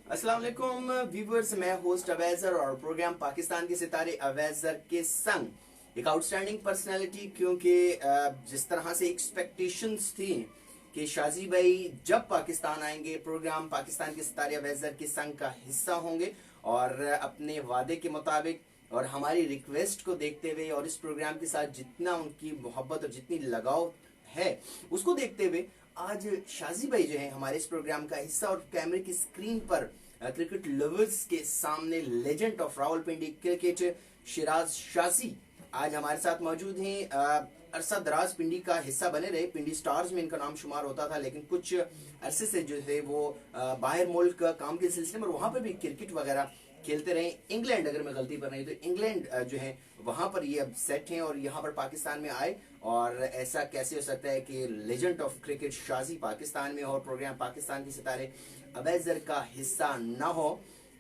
अस्सलाम वालेकुम व्यूवर्स, मैं होस्ट अवैजर और प्रोग्राम पाकिस्तान के सितारे अवैजर के संग एक आउटस्टैंडिंग पर्सनालिटी, क्योंकि जिस तरह से एक्सपेक्टेशंस थी कि शाजी भाई जब पाकिस्तान आएंगे प्रोग्राम पाकिस्तान के सितारे अवैजर के संग का हिस्सा होंगे और अपने वादे के मुताबिक और हमारी रिक्वेस्ट को देखते हुए और इस प्रोग्राम के साथ जितना उनकी मोहब्बत और जितनी लगाव है उसको देखते हुए आज शाजी भाई जो है हमारे इस प्रोग्राम का हिस्सा और कैमरे की स्क्रीन पर क्रिकेट लवर्स के सामने legend of Rawalpindi cricket Siraj Shaji आज हमारे साथ मौजूद हैं। अरसा दराज पिंडी का हिस्सा बने रहे, पिंडी स्टार्स में इनका नाम शुमार होता था, लेकिन कुछ अरसे से जो है वो बाहर मुल्क काम के सिलसिले में वहां पर भी क्रिकेट वगैरह खेलते रहे। इंग्लैंड, अगर मैं गलती पर नहीं तो इंग्लैंड जो है वहां पर ये अब सेट हैं और यहाँ पर पाकिस्तान में आए। और ऐसा कैसे हो सकता है कि legend of cricket Shaji Pakistan में हो और प्रोग्राम पाकिस्तान के सितारे अवैजर का हिस्सा ना हो।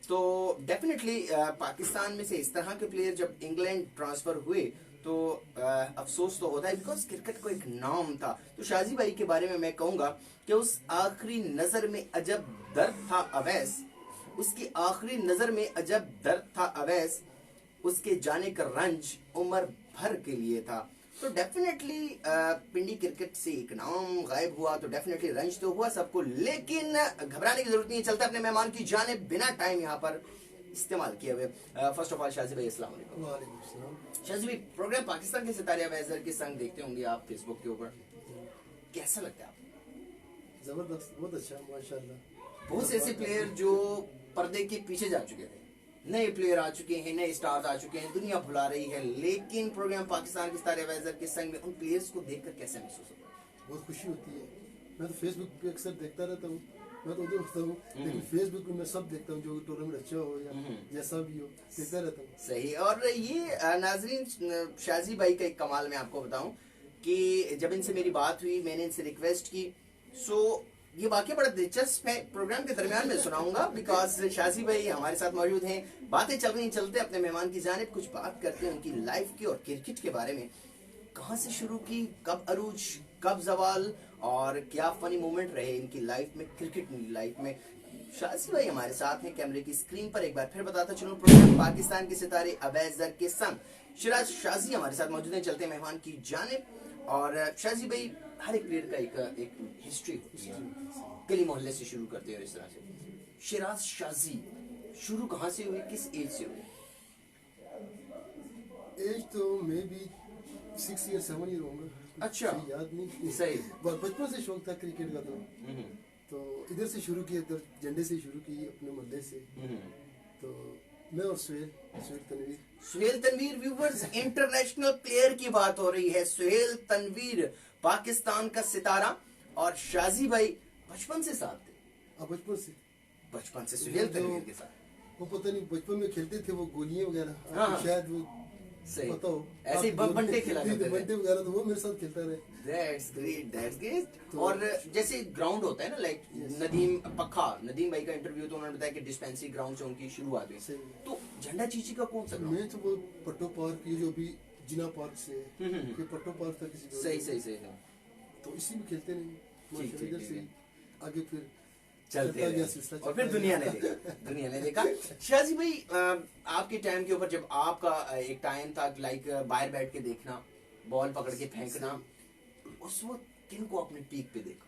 तो डेफिनेटली पाकिस्तान में से इस तरह के प्लेयर जब इंग्लैंड ट्रांसफर हुए तो अफसोस तो होता है, बिकॉज क्रिकेट को एक नाम था। तो शाजी भाई के बारे में मैं कहूंगा कि उस आखिरी नजर में अजब दर्द था अवैस, उसकी आखिरी नजर में अजब दर्द था अवैस, उसके जाने का रंज उम्र भर के लिए था। तो डेफिनेटली पिंडी क्रिकेट से एक नाम गायब हुआ तो डेफिनेटली रंज तो हुआ सबको, लेकिन घबराने की जरूरत नहीं है। चलते अपने मेहमान की जाने बिना टाइम यहाँ पर इस्तेमाल किए हुए। फर्स्ट ऑफ ऑल शाजी भाई अस्सलाम वालेकुम। शाजी भाई, प्रोग्राम पाकिस्तान के सितारे अवैजर के संग देखते होंगे आप फेसबुक के ऊपर, कैसा लगता है आपको? जबरदस्त, बहुत अच्छा, माशाल्लाह। बहुत से ऐसे प्लेयर जो पर्दे के पीछे जा चुके थे, नए प्लेयर आ चुके हैं, नए स्टार्स आ चुके हैं, दुनिया भुला रही है, लेकिन प्रोग्राम पाकिस्तान के सितारे अवैजर के संग में उन प्लेयर्स को देखकर कैसे महसूस होता है? बहुत खुशी होती है। मैं तो फेसबुक पे अक्सर देखता रहता हूँ, मैं तो उधर होता हूँ, लेकिन फेसबुक पे मैं सब देखता हूँ, जो टूर्नामेंट अच्छा हो या जैसा भी हो देखता रहता हूँ। सही। और ये नाजरीन, शाजी भाई का एक कमाल मैं आपको बताऊं कि जब इनसे मेरी बात हुई, मैंने इनसे रिक्वेस्ट की, सो ये वाकई बड़ा दिलचस्प है, प्रोग्राम के दरमियान में सुनाऊंगा, बिकॉज शाजी भाई हमारे साथ मौजूद हैं। बातें चल रही चलते अपने मेहमान की जानिब कुछ बात करते हैं उनकी लाइफ की और क्रिकेट के बारे में। कहाँ से शुरू की, कब अरूज, कब जवाल और क्या फनी मोमेंट रहे इनकी लाइफ में, क्रिकेट लाइफ में। शाजी भाई हमारे साथ हैं कैमरे की स्क्रीन पर। एक बार फिर बताता चलूं, प्रोग्राम पाकिस्तान के सितारे अवैजर के संग शिराज शाजी हमारे साथ मौजूद हैं। चलते मेहमान की जानिब। और शाजी भाई, हर एक प्लेयर का एक हिस्ट्री होती है, गली मोहल्ले से शुरू करते हैं इस तरह से। शिराज शाजी शुरू कहाँ से हुई, किस एज से हुई? एज तो मे बी 6 ईयर 7 ईयर होगा। अच्छा, याद नहीं सही। बचपन से शौक था क्रिकेट का, तो इधर से शुरू किया, इधर झंडे से शुरू की अपने मोहल्ले से। तो मैं और Suhail Tanveer viewers, international player की बात हो रही है। सुहेल तनवीर पाकिस्तान का सितारा और शाजी भाई बचपन से साथ थे। बचपन से सुहेल तनवीर के साथ वो पता नहीं बचपन में खेलते थे वो गोलियां वगैरह। हाँ, शायद वो सही पता हो, ऐसे ही बंटे खेला करते थे, बंटे वगैरह, तो वो मेरे साथ खेलता रहे। That's great, that's great। और जैसे ग्राउंड होता है ना, लाइक नदीम नदीम भाई का इंटरव्यू तो उन्होंने बताया कि डिस्पेंसरी ग्राउंड से उनकी शुरुआत हुई। तो झंडा चीची का कौन सा मैं तो वो पट्टो पार्क, ये जो भी जिना पार्क से ये पट्टो पार्क था किसी सही तो इसी में खेलते नहीं, इधर से आगे फिर चलते हैं और फिर दुनिया ने देखा। शाजी भाई, आपके टाइम के ऊपर जब आपका एक टाइम था लाइक बाहर बैठ के देखना, बॉल पकड़ के फेंकना, उस वक्त किन को अपने पीक पे देखा?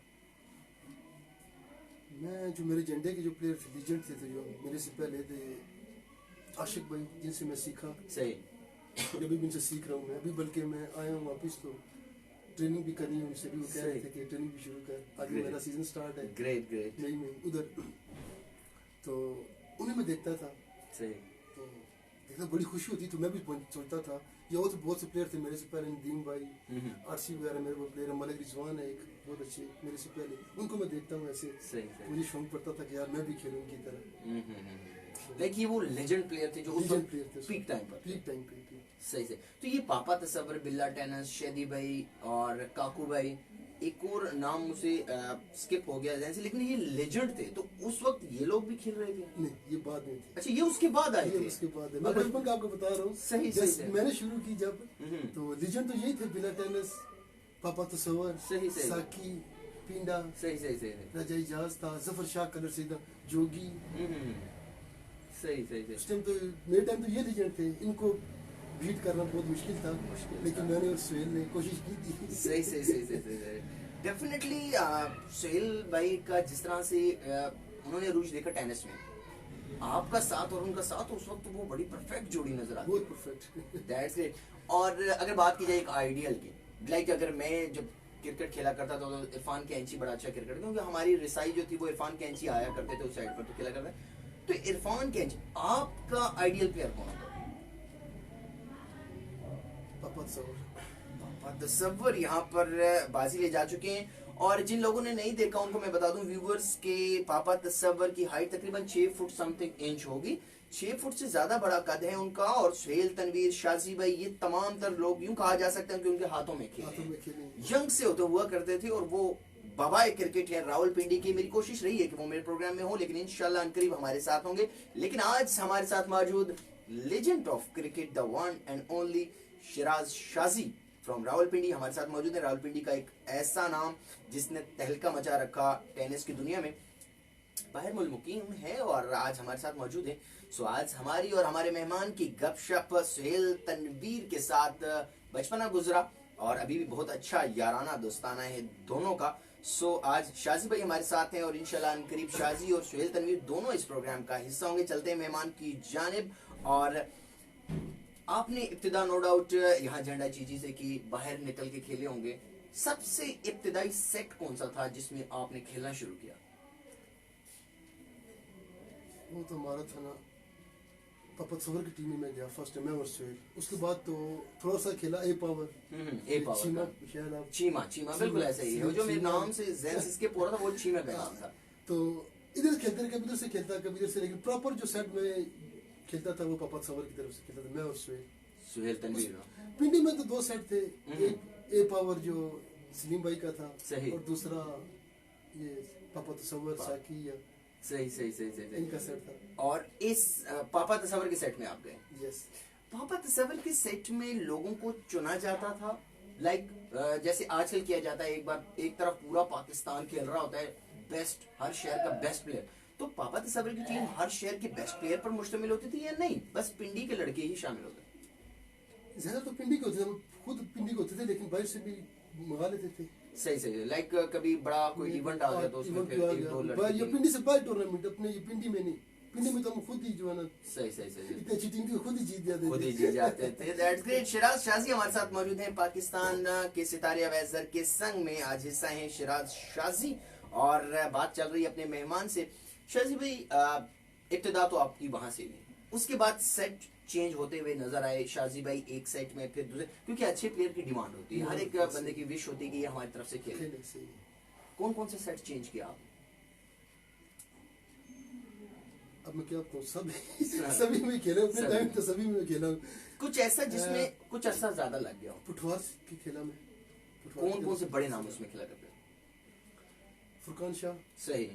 मैं जो मेरे झंडे के जो प्लेयर थे, लीजेंड थे, जो मेरे से पहले थे, आशिक भाई, जिनसे मैं सीखा। सही। अभी भी उनसे सीख रहा हूँ मैं, अभी बल्कि मैं आया हूँ वापस, तो ट्रेनिंग भी करनी है उनसे भी। वो कह रहे थे कि ट्रेनिंग भी शुरू कर, आगे मेरा सीजन स्टार्ट है। ग्रेट मई में उधर, तो उन्हें मैं देखता था। सही। तो देखना बड़ी खुशी होती, तो मैं भी सोचता था, ये वो तो बहुत से प्लेयर थे मेरे से पहले, नदीम भाई, आरसी वगैरह, मेरे वो प्लेयर, मलिक रिजवान है एक बहुत अच्छे मेरे से पहले, उनको मैं देखता हूँ ऐसे। सही। मुझे शौक पड़ता था कि यार मैं भी खेलूँ उनकी तरह। लाइक ये वो लेजेंड प्लेयर थे जो उस वक्त पीक टाइम पे। सही से। तो ये पापा तसव्वुर, बिल्ला टेनिस, शेदी भाई और काकू भाई, एक और नाम मुझे स्किप हो गया जैसे, लेकिन ये लेजेंड थे। तो उस वक्त ये लोग भी खेल रहे थे? नहीं, ये बाद में थे। अच्छा, ये उसके बाद आए थे? उसके बाद है। मैं बचपन का आपको बता रहा हूँ। सही। मैंने शुरू की जब, तो लेजेंड तो यही थे, बिल्ला टेनिस, पापा तसव्वुर, साकी, पिंडा, सही सही सही सही राजा इजाज था, जफर शाह कलर से था, जोगी। सही सही सही उस टाइम तो मेरे टाइम तो ये लीजेंड थे, इनको बीट करना बहुत मुश्किल था, लेकिन मैंने और सुहेल ने कोशिश की थी। सही सही सही सही सही डेफिनेटली सुहेल भाई का जिस तरह से उन्होंने रूज देखा टेनिस में, आपका साथ और उनका साथ उस वक्त वो बड़ी परफेक्ट जोड़ी नजर आती बहुत परफेक्ट। That's great. और अगर बात की जाए एक आइडियल की, लाइक अगर मैं जब क्रिकेट खेला करता था तो इरफान कैंची बड़ा अच्छा क्रिकेट, क्योंकि हमारी रिसाई जो थी वो इरफान कैंची आया करते थे उस साइड पर तो खेला करते, तो इरफान कैंची आपका आइडियल प्लेयर कौन होता? पापा तस्वर। पापा तस्वर यहाँ पर बाजी ले जा चुके हैं। और जिन लोगों ने नहीं देखा उनको मैं बता दूं व्यूवर्स के, पापा तस्वर की हाइट तकरीबन 6 फुट समथिंग इंच होगी, 6 फुट से ज्यादा बड़ा कद है उनका। और सुहेल, तनवीर, शाजी भाई, ये तमाम तर लोग यूं कहा जा सकते हैं कि उनके हाथों में खेले, यंग से होते हुआ करते थे और वो बाबा क्रिकेट है रावलपिंडी की। मेरी कोशिश रही है कि वो मेरे प्रोग्राम में हो, लेकिन इंशाल्लाह अनकरीब हमारे साथ होंगे। लेकिन आज हमारे साथ मौजूद legend of cricket, the one and only Siraj Shaji from Rawalpindi हमारे साथ मौजूद है। रावलपिंडी का एक ऐसा नाम जिसने तहलका मचा रखा टेनिस की दुनिया में, बाहर मुल्क मुकीम है और आज हमारे साथ मौजूद है। सो आज हमारी और हमारे मेहमान की गपशप सुहेल तनवीर के साथ बचपना गुजरा और अभी भी बहुत अच्छा याराना दोस्ताना है दोनों का। सो आज शाजी भाई हमारे साथ हैं और इंशाल्लाह अनकरीब शाजी और सुहेल तनवीर दोनों इस प्रोग्राम का हिस्सा होंगे। चलते हैं मेहमान की जानिब। और आपने इब्तिदा नो डाउट यहाँ झंडा चीजी से की, बाहर निकल के खेले होंगे, सबसे इब्तिदाई सेट कौन सा था जिसमें आपने खेलना शुरू किया? वो तो हमारा था ना, पापा तस्वर की टीम में मैं गया फर्स्ट, मैं और सुहेल। उसके बाद तो थोड़ा सा खेला ए पावर, ए पावर चीमा, का। शायद आप चीमा चीमा बिल्कुल ऐसा ही है, जो मेरे नाम से जैन इसके पूरा था वो चीमा का नाम था। तो इधर खेलते रहे, कभी इधर से खेलता कभी इधर से, लेकिन प्रॉपर जो सेट में खेलता था वो पापा तस्वर की तरफ से खेलता था, मैं और सुहेल। सुहेल तनवीर पिंडी में तो 2 सेट थे, एक ए पावर जो सलीम भाई का था सही, और दूसरा ये पापा तस्वर साकी या सही सही सही सही इनका सेट था। और इस पापा तस्वर के सेट में आप गए। यस, पापा तस्वर के सेट में लोगों को चुना जाता था, लाइक जैसे आजकल किया जाता है, एक बार एक तरफ पूरा पाकिस्तान खेल रहा होता है, बेस्ट हर शहर का बेस्ट प्लेयर, तो पापा तस्वर की टीम हर शहर के बेस्ट प्लेयर पर मुश्तमिल होती थी या नहीं बस पिंडी के लड़के ही शामिल होते? ज्यादा तो पिंडी के होते थे, हम खुद पिंडी के होते थे, लेकिन बाहर से भी मंगा लेते थे। सही सही, लाइक कभी बड़ा कोई इवेंट आ गया तो उसमें फिर एक दो ये लड़के। पिंडी से बाहर टूर्नामेंट, अपने ये पिंडी में नहीं, पिंडी में तो हम खुद ही जो है ना, सही सही सही, इतनी अच्छी टीम थी खुद ही जीत जाते खुद ही थे। जीत जाते थे। That's great. शिराज शाजी हमारे साथ मौजूद हैं, पाकिस्तान के सितारे अवैजर के संग में आज हिस्सा हैं शिराज शाजी। और बात चल रही है अपने मेहमान से। शाजी भाई, इब्तिदा तो आपकी वहां से हुई, उसके बाद सेट चेंज होते हुए नजर आए शाजी भाई, एक सेट में फिर दूसरे, क्योंकि अच्छे प्लेयर की डिमांड होती है, हर एक बंदे की विश होती है कि ये हमारी तरफ से खेले। कौन कौन से सेट चेंज किया आपने? अब मैं क्या बताऊं, सभी में खेला, अपने टाइम तो सभी में खेला। कुछ ऐसा जिसमें कुछ अरसा ज्यादा लग गया हो? पुठवार की खेला में। कौन कौन से बड़े नाम उसमें खेला करते? फुरकान शाह, सही,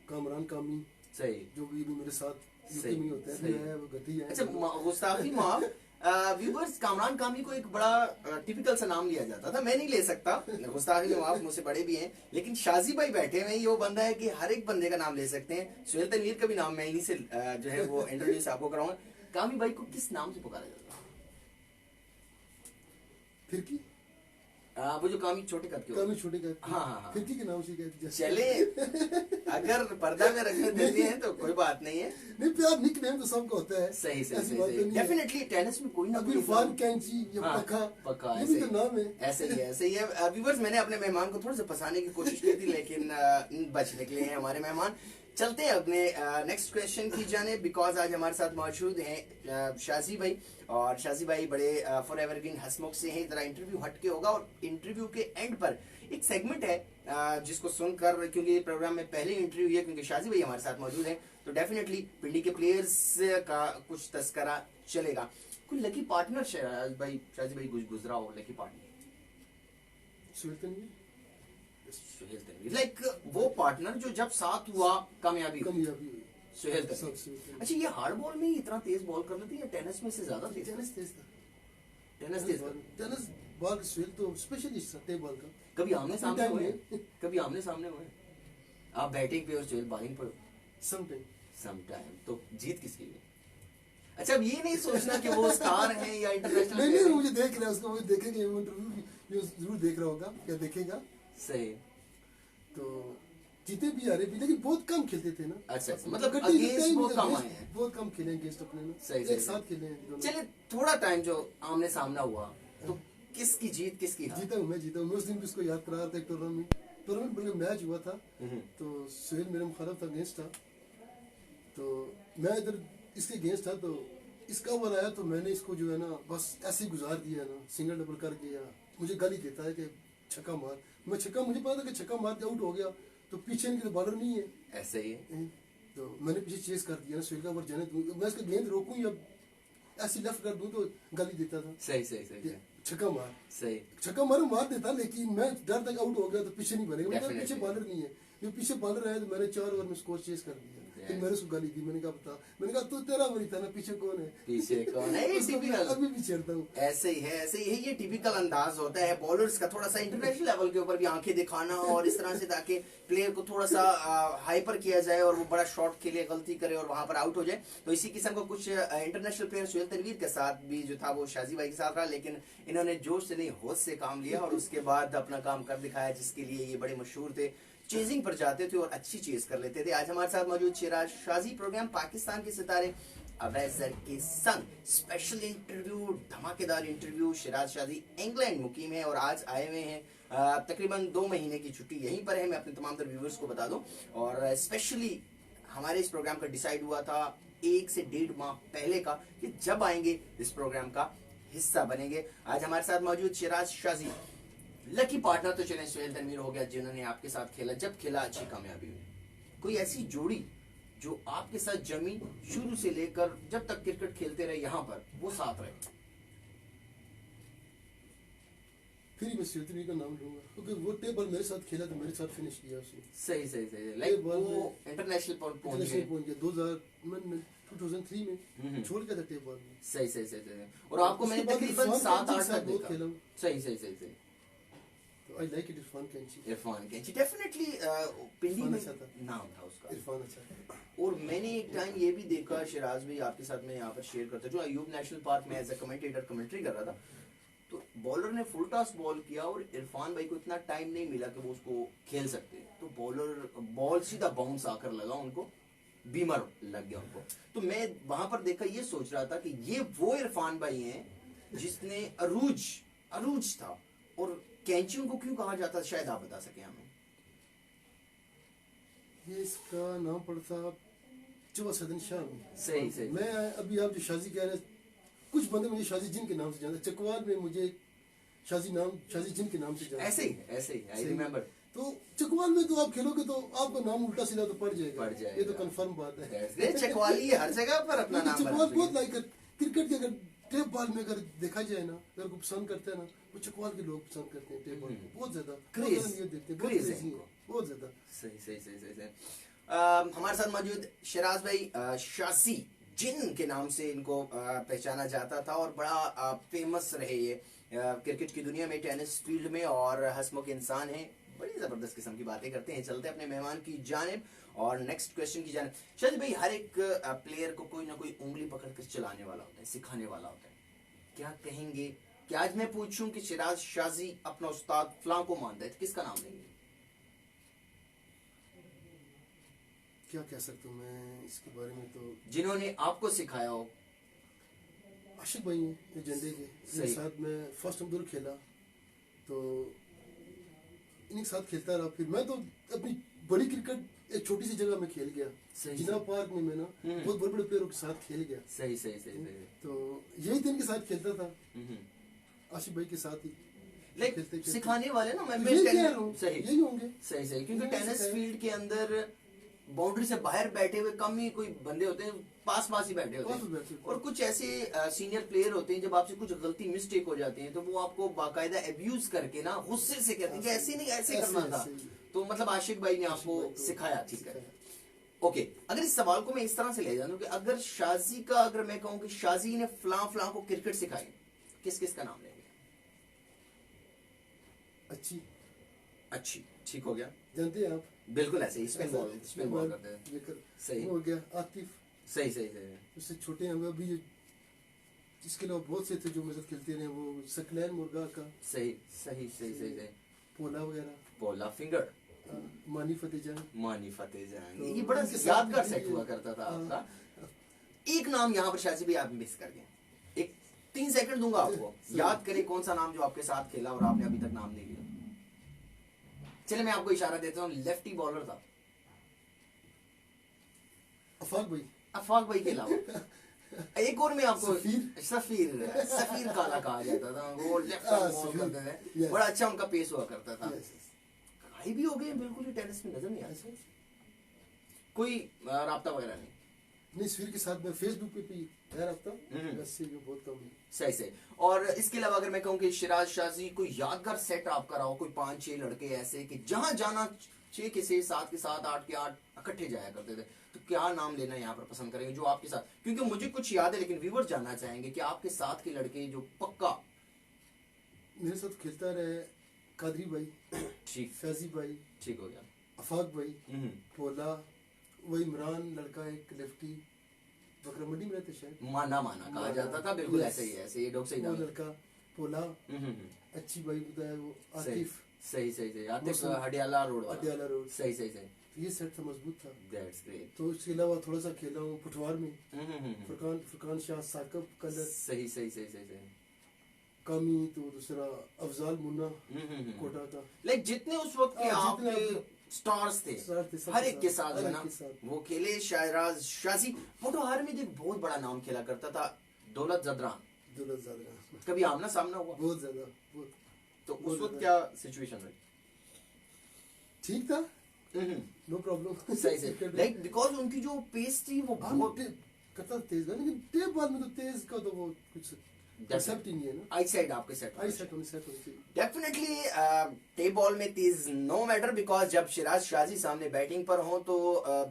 कामरान कामी, सही, जो भी मेरे साथ सही, में होता सही। है, वो गति है। अच्छा, गुस्ताखी माफ, व्यूअर्स, कामरान कामी को एक बड़ा टिपिकल सा नाम लिया जाता था, मैं नहीं ले सकता, गुस्ताखी माफ, मुझसे बड़े भी हैं, लेकिन शाजी भाई बैठे हुए, ये वो बंदा है कि हर एक बंदे का नाम ले सकते हैं। सुहेल तनवीर का भी नाम मैं इन्हीं से जो है वो इंट्रोड्यूस आपको कराऊंगा। कामी भाई को किस नाम से पुकारा जाता है? फिरकी, वो जो कामी छोटे कद के होते हैं। कामी छोटे का, हाँ हाँ हाँ, फिरकी के नाम से कहते हैं। चले, अगर पर्दा में रखने देते हैं तो कोई बात नहीं है। नहीं, प्यार निकनेम तो सबका होता है। सही सही ऐसी बात सही, तो नहीं है। डेफिनेटली टेनिस में कोई ना अभी कोई इरफान कैंची या हाँ, पक्का, पक्का, ये ऐसे भी ही। तो नाम है। ऐसे ही है, ऐसे ही है। व्यूअर्स, मैंने अपने मेहमान को थोड़ा सा फंसाने की कोशिश की थी, लेकिन बच निकले हैं हमारे मेहमान। चलते हैं अपने नेक्स्ट क्वेश्चन की जाने, बिकॉज आज हमारे साथ मौजूद हैं शाजी भाई, और शाजी भाई बड़े फॉर एवरग्रीन हसमुख से हैं। जरा इंटरव्यू हट के होगा और इंटरव्यू के एंड पर एक सेगमेंट है जिसको सुनकर, क्योंकि ये प्रोग्राम में पहले इंटरव्यू है, क्योंकि शाजी भाई हमारे साथ मौजूद हैं, तो डेफिनेटली पिंडी के प्लेयर्स का कुछ तस्करा चलेगा। कोई लकी पार्टनर शाजी भाई गुजरा हो, lucky partner? Suhail Tanveer, like वो पार्टनर जो जब साथ हुआ कामयाबी हुई। कामयाबी हुई। सुहेल सब तनवीर। सुहेल तनवीर। अच्छा, ये हार्ड बॉल में ही इतना तेज बॉल कर लेते हैं या टेनिस में से ज्यादा तेज? टेनिस तेज था। टेनिस तेज था। टेनिस बॉल सुहेल तो स्पेशलिस्ट था, टेप बॉल का। कभी आमने सामने time हुए? में। कभी आमने सामने हुए? आप बैटिंग पे और सुहेल बॉलिंग पर? Sometime. Sometime. तो जीत किसकी है? अच्छा, अब ये नहीं सोचना कि वो स्टार हैं या इंटरनेशनल नहीं प्लेयर नहीं, हैं। मुझे देख रहा है उसको, मुझे देखेंगे वो इंटरव्यू जरूर देख रहा होगा, क्या देखेगा। सही। तो जीते भी हारे भी, लेकिन बहुत कम खेलते थे ना। अच्छा, मतलब कट्टी के against time बहुत में कम against आए हैं। बहुत कम खेले अगेंस्ट अपने ना। सही, एक सही, साथ खेले हैं दोनों। चलिए, थोड़ा टाइम जो आमने सामना हुआ, तो किसकी जीत किसकी हार? जीता हूँ मैं, जीता हूँ मैं। उस दिन भी उसको याद करा रहा था, एक टूर्नामेंट बल्कि मैच हुआ था, तो सुहेल मेरे मुखालिफ था, अगेंस्ट था। तो मैं इधर इसके अगेंस्ट था, तो इसका ओवर आया तो मैंने इसको जो है ना बस ऐसे ही गुजार दिया ना, सिंगल डबल कर दिया। मुझे गाली देता है कि छक्का मार, मैं छक्का, मुझे पता था कि छक्का मार के आउट हो गया, तो पीछे इनके तो बॉलर नहीं है। ऐसे ही है। तो मैंने पीछे चेस कर दिया ना, सुहेल का ओवर जाने दूं, मैं इसका गेंद रोकूं या ऐसे लेफ्ट कर दूं, तो गाली देता था सही सही सही छक्का मार, सही। छक्का मार देता, लेकिन मैं डर तक आउट हो गया तो पीछे नहीं बनेगा, मेरे Definitely. पीछे बॉलर नहीं है। जो पीछे बॉलर है, तो मैंने 4 ओवर में स्कोर चेस कर दिया। फिर मैंने उसको गाली दी, मैंने कहा बता, मैंने कहा तू तेरा वही था ना, पीछे कौन है? पीछे कौन है? ये उसको मैं typical। अभी भी छेड़ता हूँ। ऐसे ही है, ऐसे ही है। ये टिपिकल अंदाज होता है बॉलर्स का, थोड़ा सा इंटरनेशनल लेवल के ऊपर भी आंखें दिखाना और इस तरह से, ताकि प्लेयर को थोड़ा सा हाइपर किया जाए और वो बड़ा शॉट खेले, गलती करे और वहां पर आउट हो जाए। तो इसी किस्म का कुछ इंटरनेशनल प्लेयर सुहेल तनवीर के साथ भी जो था वो शाजी भाई के साथ रहा, लेकिन इन्होंने जोश से नहीं होश से काम लिया और उसके बाद अपना काम कर दिखाया, जिसके लिए ये बड़े मशहूर थे। चेजिंग पर जाते थे और अच्छी चेज कर लेते थे। आज हमारे साथ मौजूद शिराज शाजी, प्रोग्राम पाकिस्तान के सितारे अवैजर के संग स्पेशल इंटरव्यू, धमाकेदार इंटरव्यू। शिराज शाजी इंग्लैंड मुकीम है और आज आए हुए हैं तकरीबन 2 महीने की छुट्टी यहीं पर है, मैं अपने तमाम व्यूवर्स को बता दूं। और स्पेशली हमारे इस प्रोग्राम का डिसाइड हुआ था 1 से 1.5 माह पहले का, कि जब आएंगे इस प्रोग्राम का हिस्सा बनेंगे। आज हमारे साथ मौजूद शिराज शाजी। लकी पार्टनर तो चले सुहेल तनवीर हो गया, जिन्होंने आपके साथ खेला, जब खेला अच्छी कामयाबी हुई। कोई ऐसी जोड़ी जो आपके साथ जमी, शुरू से लेकर जब तक क्रिकेट खेलते रहे यहाँ पर, वो साथ रहे? फिर मैं सुहेल का नाम लूंगा, क्योंकि वो टेबल मेरे साथ खेला तो मेरे साथ फिनिश किया उसने। सही सही सही। लाइक वो इंटरनेशनल पहुंच इंटरनेशनल गए। पहुंच गया 2003 में छोड़ गया था टेबल में। सही सही सही सही। और आपको मैंने उसके बाद तकरीबन इरफान 7-8 कैंची तक बहुत देखा। खेला हूं। सही सही सही सही। तो आई लाइक इट इरफान कैंची। इरफान कैंची डेफिनेटली पिंडी इरफान में अच्छा था। नाम था उसका। इरफान अच्छा था। और मैंने एक टाइम ये भी देखा, शिराज भाई आपके साथ मैं यहाँ पर शेयर करता, जो अयूब नेशनल पार्क में एज ए कमेंटेटर कमेंट्री कर रहा था, तो बॉलर ने फुल टॉस बॉल किया और इरफान भाई को इतना टाइम नहीं मिला कि वो उसको खेल सकते, तो बॉल सीधा बाउंस आकर लगा उनको, बीमर लग गया उनको। तो मैं वहां पर देखा, ये सोच रहा था कि ये वो इरफान भाई हैं जिसने अरूज था। और कैंची उनको क्यों कहा जाता, शायद आप बता सके हमें। ये इसका नाम पड़ता चौबा सदन शाह में। सही सही। मैं अभी आप जो शाजी कह रहे हैं, कुछ बंदे मुझे शाजी जिन के नाम से जानते, चकवाल में मुझे शाजी जिन के नाम से जानते। ऐसे ही आई रिमेम्बर। तो चकवाल में तो आप खेलोगे तो आपका नाम उल्टा सीधा तो पड़ जाएगा, ये तो कंफर्म बात है। चकवाली हर जगह पर अपना नाम चकवाल बहुत लाइक क्रिकेट के, अगर टेप बॉल में अगर देखा जाए ना, अगर को पसंद करते हैं ना, वो चकवाल के लोग पसंद करते हैं टेप बॉल बहुत ज्यादा, देखते हैं बहुत ज्यादा। सही। हमारे साथ मौजूद शिराज भाई शासी, जिन के नाम से इनको पहचाना जाता था और बड़ा फेमस रहे ये क्रिकेट की दुनिया में, टेनिस फील्ड में, और हंसमुख इंसान है, बड़ी जबरदस्त किस्म की बातें करते हैं। चलते हैं अपने मेहमान की जानिब और नेक्स्ट क्वेश्चन की जानिब। शाजी भाई, हर एक प्लेयर को कोई ना कोई उंगली पकड़ कर चलाने वाला होता है, सिखाने वाला होता है। क्या कहेंगे कि आज मैं पूछूं कि शिराज शाजी अपना उस्ताद फलां को मानता है, तो किसका नाम लेंगे? क्या कह सकता हूँ मैं इसके बारे में, तो जिन्होंने आपको सिखाया हो। आशिक भाई हैं ये झंडे के, इनके साथ मैं फर्स्ट अब्दुल खेला, तो इनके साथ खेलता रहा। फिर मैं तो अपनी बड़ी क्रिकेट एक छोटी सी जगह में खेल गया, जिना पार्क में मैं ना बहुत बड़े बड़े प्लेयरों के साथ खेल गया। सही। तो यही तो इनके साथ खेलता था, आशिक भाई के साथ ही खेलते सिखाने वाले ना, मैं यही होंगे। सही, क्योंकि टेनिस फील्ड के अंदर बाउंड्री से बाहर बैठे हुए कम ही कोई बंदे होते हैं, पास ही बैठे होते हैं। और कुछ ऐसे सीनियर प्लेयर होते हैं, जब आपसे कुछ गलती मिस्टेक हो जाती है तो वो आपको बाकायदा एब्यूज करके ना गुस्से से कहते हैं कि ऐसे नहीं, ऐसे करना था। तो मतलब आशिक भाई ने आपको सिखाया, ठीक है। ओके, अगर इस सवाल को मैं इस तरह से ले जाऊं कि अगर शाजी का, अगर मैं कहूं कि शाजी ने फलां को क्रिकेट सिखाई, किस का नाम लेंगे? अच्छी अच्छी, ठीक हो गया। जानते हैं आप? बिल्कुल ऐसे ही स्पिन बॉल करते हैं। ये कर सही। वो हो गया आतिफ, सही सही सही। उससे छोटे हैं वो अभी, इसके अलावा बहुत से थे जो मेरे साथ खेलते रहे, वो सकलैन मुर्गा का, सही सही सही सही सही। पोला वगैरह, पोला फिंगर, मानी फतेह जान। मानी फतेह जान, तो ये बड़ा इनके साथ यादगार भी सेट ये- हुआ करता था हाँ। आपका। एक नाम यहाँ पर शाजी भाई आप मिस कर गए। एक 3 सेकंड दूंगा आपको, याद करें कौन सा नाम जो आपके साथ खेला और आपने अभी तक नाम नहीं लिया। चलिए मैं आपको इशारा देता हूँ, लेफ्टी बॉलर था। अफाक भाई, अफाक भाई के अलावा एक और में आपको सफीर। सफीर काला कहा जाता था, वो लेफ्ट आर्म बॉल सफीर, करते थे, yes। बड़ा अच्छा उनका पेस हुआ करता था। Yes, yes। गायब भी हो गए बिल्कुल ही, टेनिस में नजर नहीं आता, कोई राब्ता वगैरह नहीं। नहीं, सफीर के साथ मैं फेसबुक पे भी है रखता हूँ, हम्म। बस ये बहुत कम है। सही सही। और इसके अलावा अगर मैं कहूँ कि शिराज शाजी कोई यादगार सेट आपका रहा हो, कोई 5-6 लड़के ऐसे कि जहां जाना 6 के 6, 7 के 7, 8 के 8 इकट्ठे जाया करते थे, तो क्या नाम लेना यहाँ पर पसंद करेंगे जो आपके साथ, क्योंकि मुझे कुछ याद है लेकिन व्यूअर्स जानना चाहेंगे कि आपके साथ के लड़के जो पक्का मेरे साथ खेलता रहे, कादरी भाई, ठीक, फैजी भाई, ठीक हो गया। अफाक भाई, हम्म। पोला, वो इमरान लड़का एक लेफ्टी, बकरा मंडी में रहते शायद, माना कहा जाता था, बिल्कुल Yes। ऐसे ही है, ऐसे ये डॉग सही वो था। लड़का पोला, अच्छी भाई बताया, वो आतिफ, सही सही सही। आतिफ मौसम- हडियाला रोड वाला। अडियाला रोड, सही सही सही। ये सेट था, मजबूत था। That's great. तो इसके अलावा थोड़ा सा खेला हूँ पटवार में, फुरकान शाह, साकब कलर, सही सही सही सही सही। कामी, तो दूसरा अफजाल मुन्ना कोटा का, लाइक जितने उस वक्त के हाँ, जितने आपके स्टार्स थे, स्टार थे, सबके हर एक के साथ, साथ हर है एक ना, के साथ। वो खेले। शायराज शाजी पटवार में एक बहुत बड़ा नाम खेला करता था, दौलत जदरान। दौलत ज्यादा, कभी आमना सामना हुआ? बहुत ज्यादा, बहुत तो बहुत उस वक्त ज्यादा। क्या सिचुएशन रही? ठीक था, नो प्रॉब्लम। सही सही। लाइक बिकॉज उनकी जो पेस थी वो बहुत करता तेज है, लेकिन टेप बॉल में तो तेज का तो वो कुछ कंसेप्ट ही नहीं है ना। आई साइड आपके सेट आई सेट होनी चाहिए। डेफिनेटली टेप बॉल में तेज नो मैटर, बिकॉज जब शिराज शाजी सामने बैटिंग पर हो तो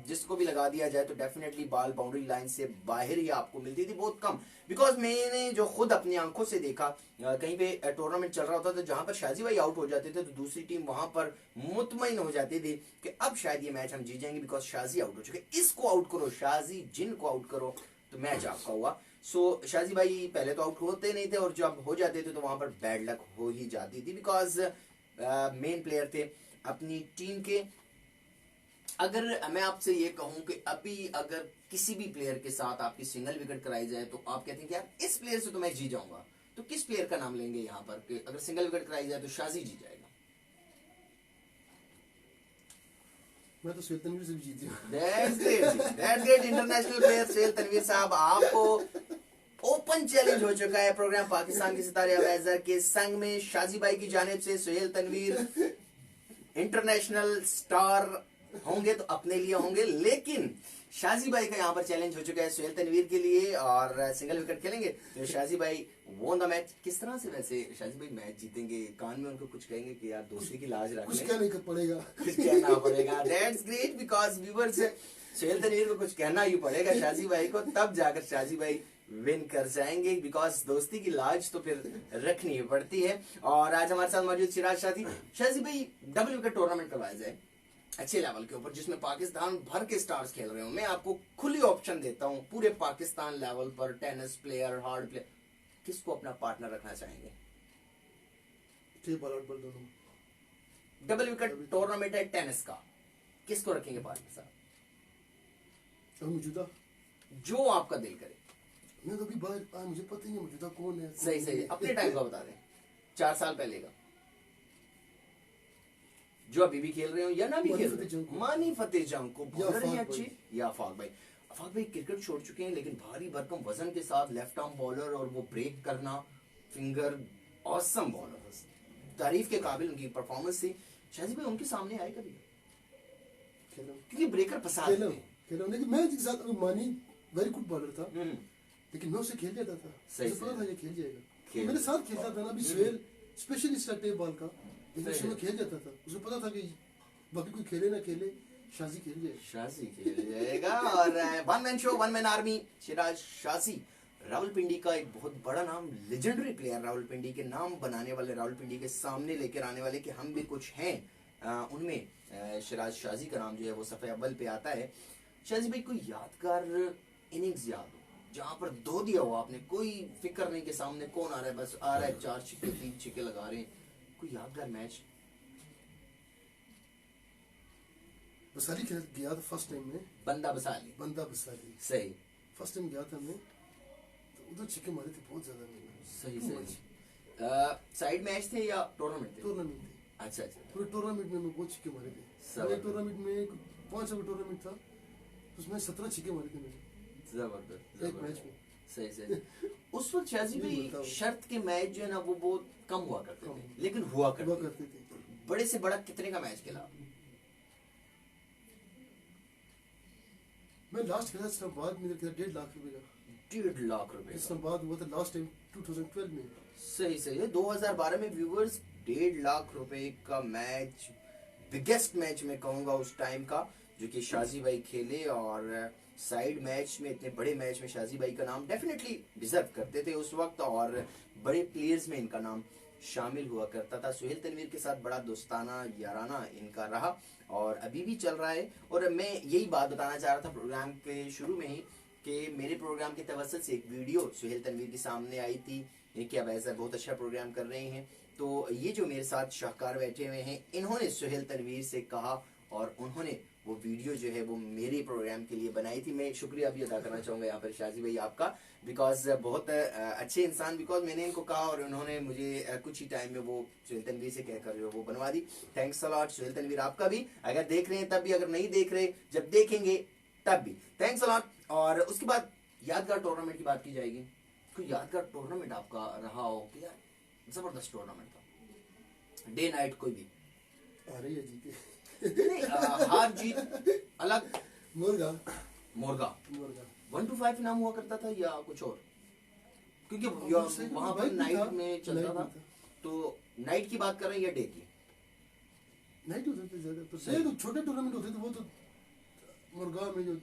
जिसको भी लगा दिया जाए तो डेफिनेटली बॉल बाउंड्री लाइन से बाहर ही आपको मिलती थी, बहुत कम। बिकॉज मैंने जो खुद अपनी आंखों से देखा, कहीं पे टूर्नामेंट चल रहा होता था जहां पर शाजी भाई आउट हो जाते थे तो दूसरी टीम वहां पर मुतमईन हो जाती थी कि अब शायद ये मैच हम जीत जाएंगे बिकॉज शाजी आउट हो चुके, इसको आउट करो, शाजी जिन को आउट करो, तो मैच आपका हुआ। सो शाजी भाई पहले तो आउट होते नहीं थे और जब हो जाते थे तो वहां पर बैड लक हो ही जाती थी, बिकॉज मेन प्लेयर थे अपनी टीम के। अगर मैं आपसे ये कहूं कि अभी अगर किसी भी प्लेयर के साथ आपकी सिंगल विकेट कराई जाए तो आप कहते हैं कि यार इस प्लेयर से तो मैं जीत जाऊंगा, तो किस प्लेयर का नाम लेंगे यहाँ पर कि अगर सिंगल विकेट कराई जाए तो शाजी जीत जाएगा? मैं तो सुहेल तनवीर से भी जीती हूँ। That's great, that's great। International player Suhail Tanveer Sahab, आपको ओपन चैलेंज हो चुका है प्रोग्राम पाकिस्तान के सितारे अवैजर के संग में। शाजी भाई की जानिब से सुहेल तनवीर इंटरनेशनल स्टार होंगे तो अपने लिए होंगे, लेकिन शाजी भाई का यहाँ पर चैलेंज हो चुका है सुहेल तनवीर के लिए और सिंगल विकेट खेलेंगे तो शाजी भाई वोन द मैच। किस तरह से वैसे शाजी भाई मैच जीतेंगे? कान में उनको कुछ कहेंगे कि यार दोस्ती की लाज रख कुछ लें, कहने का पड़ेगा। कुछ कहना पड़ेगा। That's great, because viewers Suhail Tanveer को कुछ कहना ही पड़ेगा शाजी भाई को, तब जाकर शाजी भाई विन कर जाएंगे, बिकॉज दोस्ती की लाज तो फिर रखनी ही पड़ती है। और आज हमारे साथ मौजूद शिराज शाजी भाई, डबल विकेट टूर्नामेंट करवाया जाए अच्छे लेवल के ऊपर जिसमें पाकिस्तान भर के स्टार्स खेल रहे हो, मैं आपको खुली ऑप्शन देता हूं पूरे पाकिस्तान लेवल पर, टेनिस प्लेयर, हार्ड प्लेयर, किसको अपना पार्टनर रखना चाहेंगे? टेप बॉल, आउट बॉल दोनों। डबल विकेट टूर्नामेंट है टेनिस का, किसको रखेंगे पार्टनर साहब? अब मौजूदा, जो आपका दिल करे। मैं तो अभी बाहर मुझे पता ही नहीं मौजूदा कौन है। सही सही, अपने टाइम का बता दें, 4 साल पहले का, जो अभी भी खेल रहे हो या ना भी खेल रहे हो। मानी फतेह जंग को बॉलर ही अच्छी, या अफाक भाई। अफाक भाई क्रिकेट छोड़ चुके हैं लेकिन भारी भरकम वजन के साथ लेफ्ट आर्म बॉलर और वो ब्रेक करना, फिंगर, ऑसम बॉलर, तारीफ के काबिल उनकी परफॉर्मेंस थी। शाजी भाई उनके सामने आए कभी? खेला क्योंकि ब्रेकर पसंद खेला थे। खेला, लेकिन मैं जिसके साथ मानी वेरी गुड बॉलर था, लेकिन मैं उससे खेल जाता था, सही मुझे पता सही। था ये खेल जाएगा, खेल मेरे साथ खेलता था ना। अभी सुहेल स्पेशलिस्ट था टेप बॉल का, लेकिन सही उसमें खेल जाता था, उसे पता था कि बाकी कोई खेले ना खेले, शाजी खेल जाएगा। शाजी खेल जाएगा। और one man show, one man army, Siraj Shaji, Rawalpindi का एक बहुत बड़ा नाम, लेजेंडरी प्लेयर, रावलपिंडी के नाम बनाने वाले, रावलपिंडी के सामने लेकर आने वाले कि हम भी कुछ हैं उनमें शिराज शाजी का नाम जो है वो सफ़े अव्वल पे आता है। शाजी भाई कोई यादगार इनिंग्स याद हो जहाँ पर धो दिया हो आपने, कोई फिक्र नहीं कि सामने कौन आ रहा है, बस आ रहा है 4 छक्के 3 छक्के लगा रहे हैं, कोई यादगार मैच? बसाली खेल गया था फर्स्ट टाइम में, बंदा बसाली सही फर्स्ट टाइम गया था मैं, तो उधर छक्के मारे थे बहुत ज्यादा मैंने। सही साइड मैच थे या टूर्नामेंट थे? टूर्नामेंट थे। अच्छा पूरे टूर्नामेंट में मैं बहुत छक्के मारे थे। एक टूर्नामेंट में 5 ओवर टूर्नामेंट था, उसमें 17 छक्के मारे थे मैंने जबरदस्त एक मैच में। सही उस वक्त शाजी भाई शर्त के मैच जो है ना वो बहुत कम हुआ करते थे, लेकिन हुआ करते थे। बड़े से बड़ा कितने का मैच खेला? मैं लास्ट खेला इस्लामाबाद में, खेला 1.5 लाख रुपए का। 1.5 लाख रुपए इस्लामाबाद हुआ था लास्ट टाइम 2012 में। सही है 2012 में व्यूवर्स 1.5 लाख रुपए का मैच, बिगेस्ट मैच मैं कहूंगा उस टाइम का, जो कि शाजी भाई खेले। और साइड मैच में, इतने बड़े मैच में शाजी भाई का नाम डेफिनेटली डिजर्व करते थे उस वक्त, और बड़े प्लेयर्स में इनका नाम शामिल हुआ करता था। सुहेल तनवीर के साथ बड़ा दोस्ताना याराना इनका रहा और अभी भी चल रहा है। और मैं यही बात बताना चाह रहा था प्रोग्राम के शुरू में ही कि मेरे प्रोग्राम के तवज्जुह से एक वीडियो सुहेल तनवीर के सामने आई थी कि अब ऐसा बहुत अच्छा प्रोग्राम कर रहे हैं। तो ये जो मेरे साथ शाहकार बैठे हुए हैं, इन्होंने सुहेल तनवीर से कहा और उन्होंने वो वीडियो जो है वो मेरे प्रोग्राम के लिए बनाई थी। मैं शुक्रिया भी अदा करना चाहूँगा यहाँ पर शाजी भाई आपका, बिकॉज बहुत अच्छे इंसान, बिकॉज मैंने इनको कहा और उन्होंने मुझे कुछ ही टाइम में वो सुहेल तनवीर से कहकर जो वो बनवा दी। Thanks a lot Suhail Tanveer, आपका भी, अगर देख रहे हैं तब भी, अगर नहीं देख रहे जब देखेंगे तब भी थैंक्स अ लॉट। और उसके बाद यादगार टूर्नामेंट की बात की जाएगी। कोई यादगार टूर्नामेंट आपका रहा हो कि यार जबरदस्त टूर्नामेंट था, डे नाइट कोई भी? आ रही है जीते नहीं, हार जीत अलग। मुर्गा 1 to 5 नाम हुआ करता था या कुछ और? क्योंकि वहां पर नाइट में चलता था, तो नाइट की बात कर रहे हैं या डे की? नाइट होते थे ज्यादा, तो छोटे टूर्नामेंट होते थे वो तो मुर्गा में जो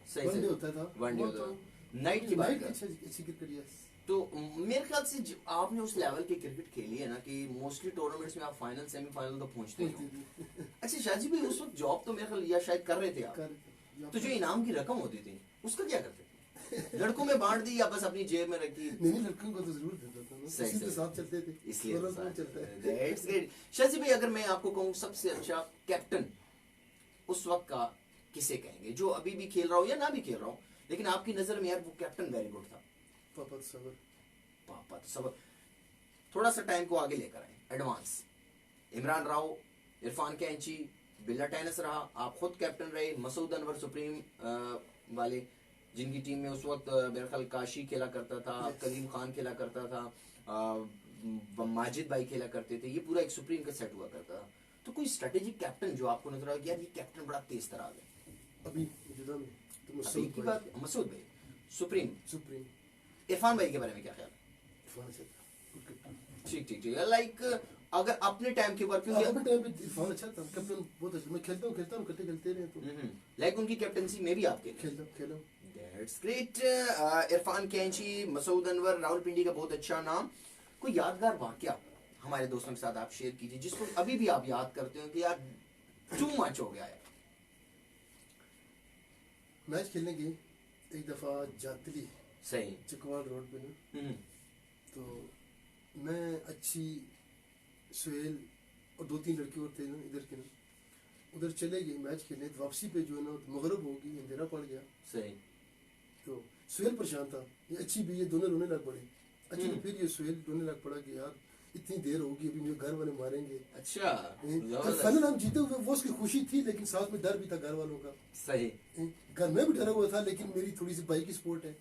सही होता था, वनडे होता। नाइट की बात कर, अच्छी क्रिकेट। तो मेरे ख्याल से आपने उस लेवल की क्रिकेट खेली है ना कि मोस्टली टूर्नामेंट्स में आप फाइनल सेमीफाइनल तो पहुंचते ही हो। अच्छा शाजी भाई उस वक्त जॉब तो मेरे ख्याल या शायद कर रहे थे आप, तो जो इनाम की रकम होती थी उसका क्या करते थे? लड़कों में बांट दी या बस अपनी जेब में रखी? नहीं, लड़कों को तो जरूर देता था, इसी के साथ चलते थे, इसलिए शाजी भाई अगर मैं आपको कहूँ सबसे अच्छा कैप्टन उस वक्त का किसे कहेंगे, जो अभी भी खेल रहा हो या ना भी खेल रहा हो, लेकिन आपकी नजर में यार वो कैप्टन वेरी गुड था? पापा सबर। थोड़ा सा टाइम को आगे लेकर आए, एडवांस। इमरान राव, इरफान कैंची, बिल्ला टेनिस रहा, आप खुद कैप्टन रहे, मसूद अनवर सुप्रीम वाले जिनकी टीम में उस वक्त मेरे ख्याल काशी खेला करता था, कलीम खान खेला करता था, माजिद भाई खेला करते थे, ये पूरा एक सुप्रीम का सेट हुआ करता था। तो कोई स्ट्रेटेजिक कैप्टन जो आपको नजर आया यार ये कैप्टन बड़ा तेज तरार है? अभी की बात मसूद भाई सुप्रीम। इरफान भाई के बारे में क्या ख्याल? ठीक लाइक अगर अपने टाइम के ऊपर, क्योंकि अपने टाइम पे इरफान अच्छा था, कैप्टन बहुत अच्छा। मैं खेलता हूँ खेलते रहे तो लाइक उनकी कैप्टनसी में भी आपके खेला। That's great. इरफान कैंची, मसूद अनवर, रावलपिंडी का बहुत अच्छा नाम। कोई यादगार वाकया हमारे दोस्तों के साथ आप शेयर कीजिए जिसको अभी भी आप याद करते हो कि यार टू मच हो गया है। मैच खेलने गए एक दफा जातली, सही, चकवाल रोड पे ना, तो मैं अच्छी सुहेल और 2-3 लड़के और थे ना इधर के ना, उधर चले गए मैच खेलने। तो वापसी पे जो है ना मगरब हो गई, अंधेरा पड़ गया। सही, तो सुहेल परेशान था, ये अच्छी भी, ये दोनों रोने लग पड़े। अच्छी तो फिर ये सुहेल रोने लग पड़ा कि यार इतनी देर होगी, अभी मेरे घर वाले मारेंगे। अच्छा, तो फाइनल हम जीते हुए, वो उसकी खुशी थी, लेकिन साथ में डर भी था घर वालों का। सही, घर में भी डरा हुआ था, लेकिन मेरी थोड़ी सी भाई की सपोर्ट है,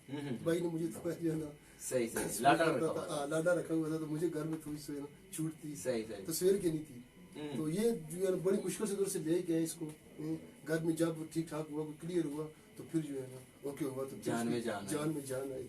भाई ने मुझे थोड़ा जो है ना सही लाडा रखा हुआ था, तो मुझे घर में थोड़ी सी छूट थी। सही, तो सुहेल की नहीं थी। तो ये जो है बड़ी मुश्किल से उधर से ले गए इसको घर में। जब ठीक ठाक हुआ, क्लियर हुआ, तो फिर जो है ना ओके हुआ, तो जान में जान आई।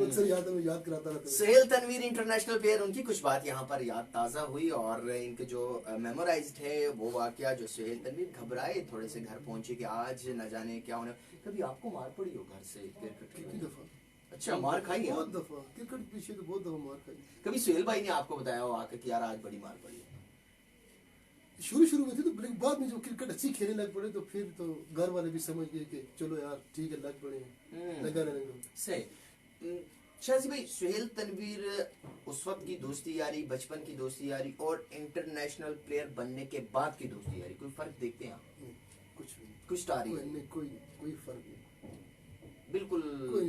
अक्सर याद कराता रहता। सुहेल तनवीर इंटरनेशनल प्लेयर, उनकी कुछ बात यहाँ पर याद ताज़ा हुई और इनके जो मेमोराइज्ड है वो वाकया जो सुहेल तनवीर घबराए थोड़े से घर पहुंचे कि आज न जाने क्या होने। कभी आपको मार पड़ी हो घर से क्रिकेट? कितनी दफा? अच्छा, मार खाई है? बहुत दफा क्रिकेट पीछे तो बहुत दफा मार खाई। कभी सुहेल भाई ने आपको बताया हो आकर कि यार आज बड़ी मार पड़ी है? शुरू में थी, तो लेकिन बाद में जब क्रिकेट अच्छी खेलने लग पड़े तो फिर तो घर वाले भी समझ गए कि चलो यार ठीक है, लग पड़े हैं, लगा रहने दो। सही। शाजी भाई, सुहेल तनवीर उस वक्त की दोस्ती यारी, बचपन की दोस्ती यारी और इंटरनेशनल प्लेयर बनने के बाद की दोस्ती यारी, कोई फर्क देखते हैं आप? नहीं, कुछ भी नहीं। कुछ तारीख नहीं, कोई फर्क नहीं, बिल्कुल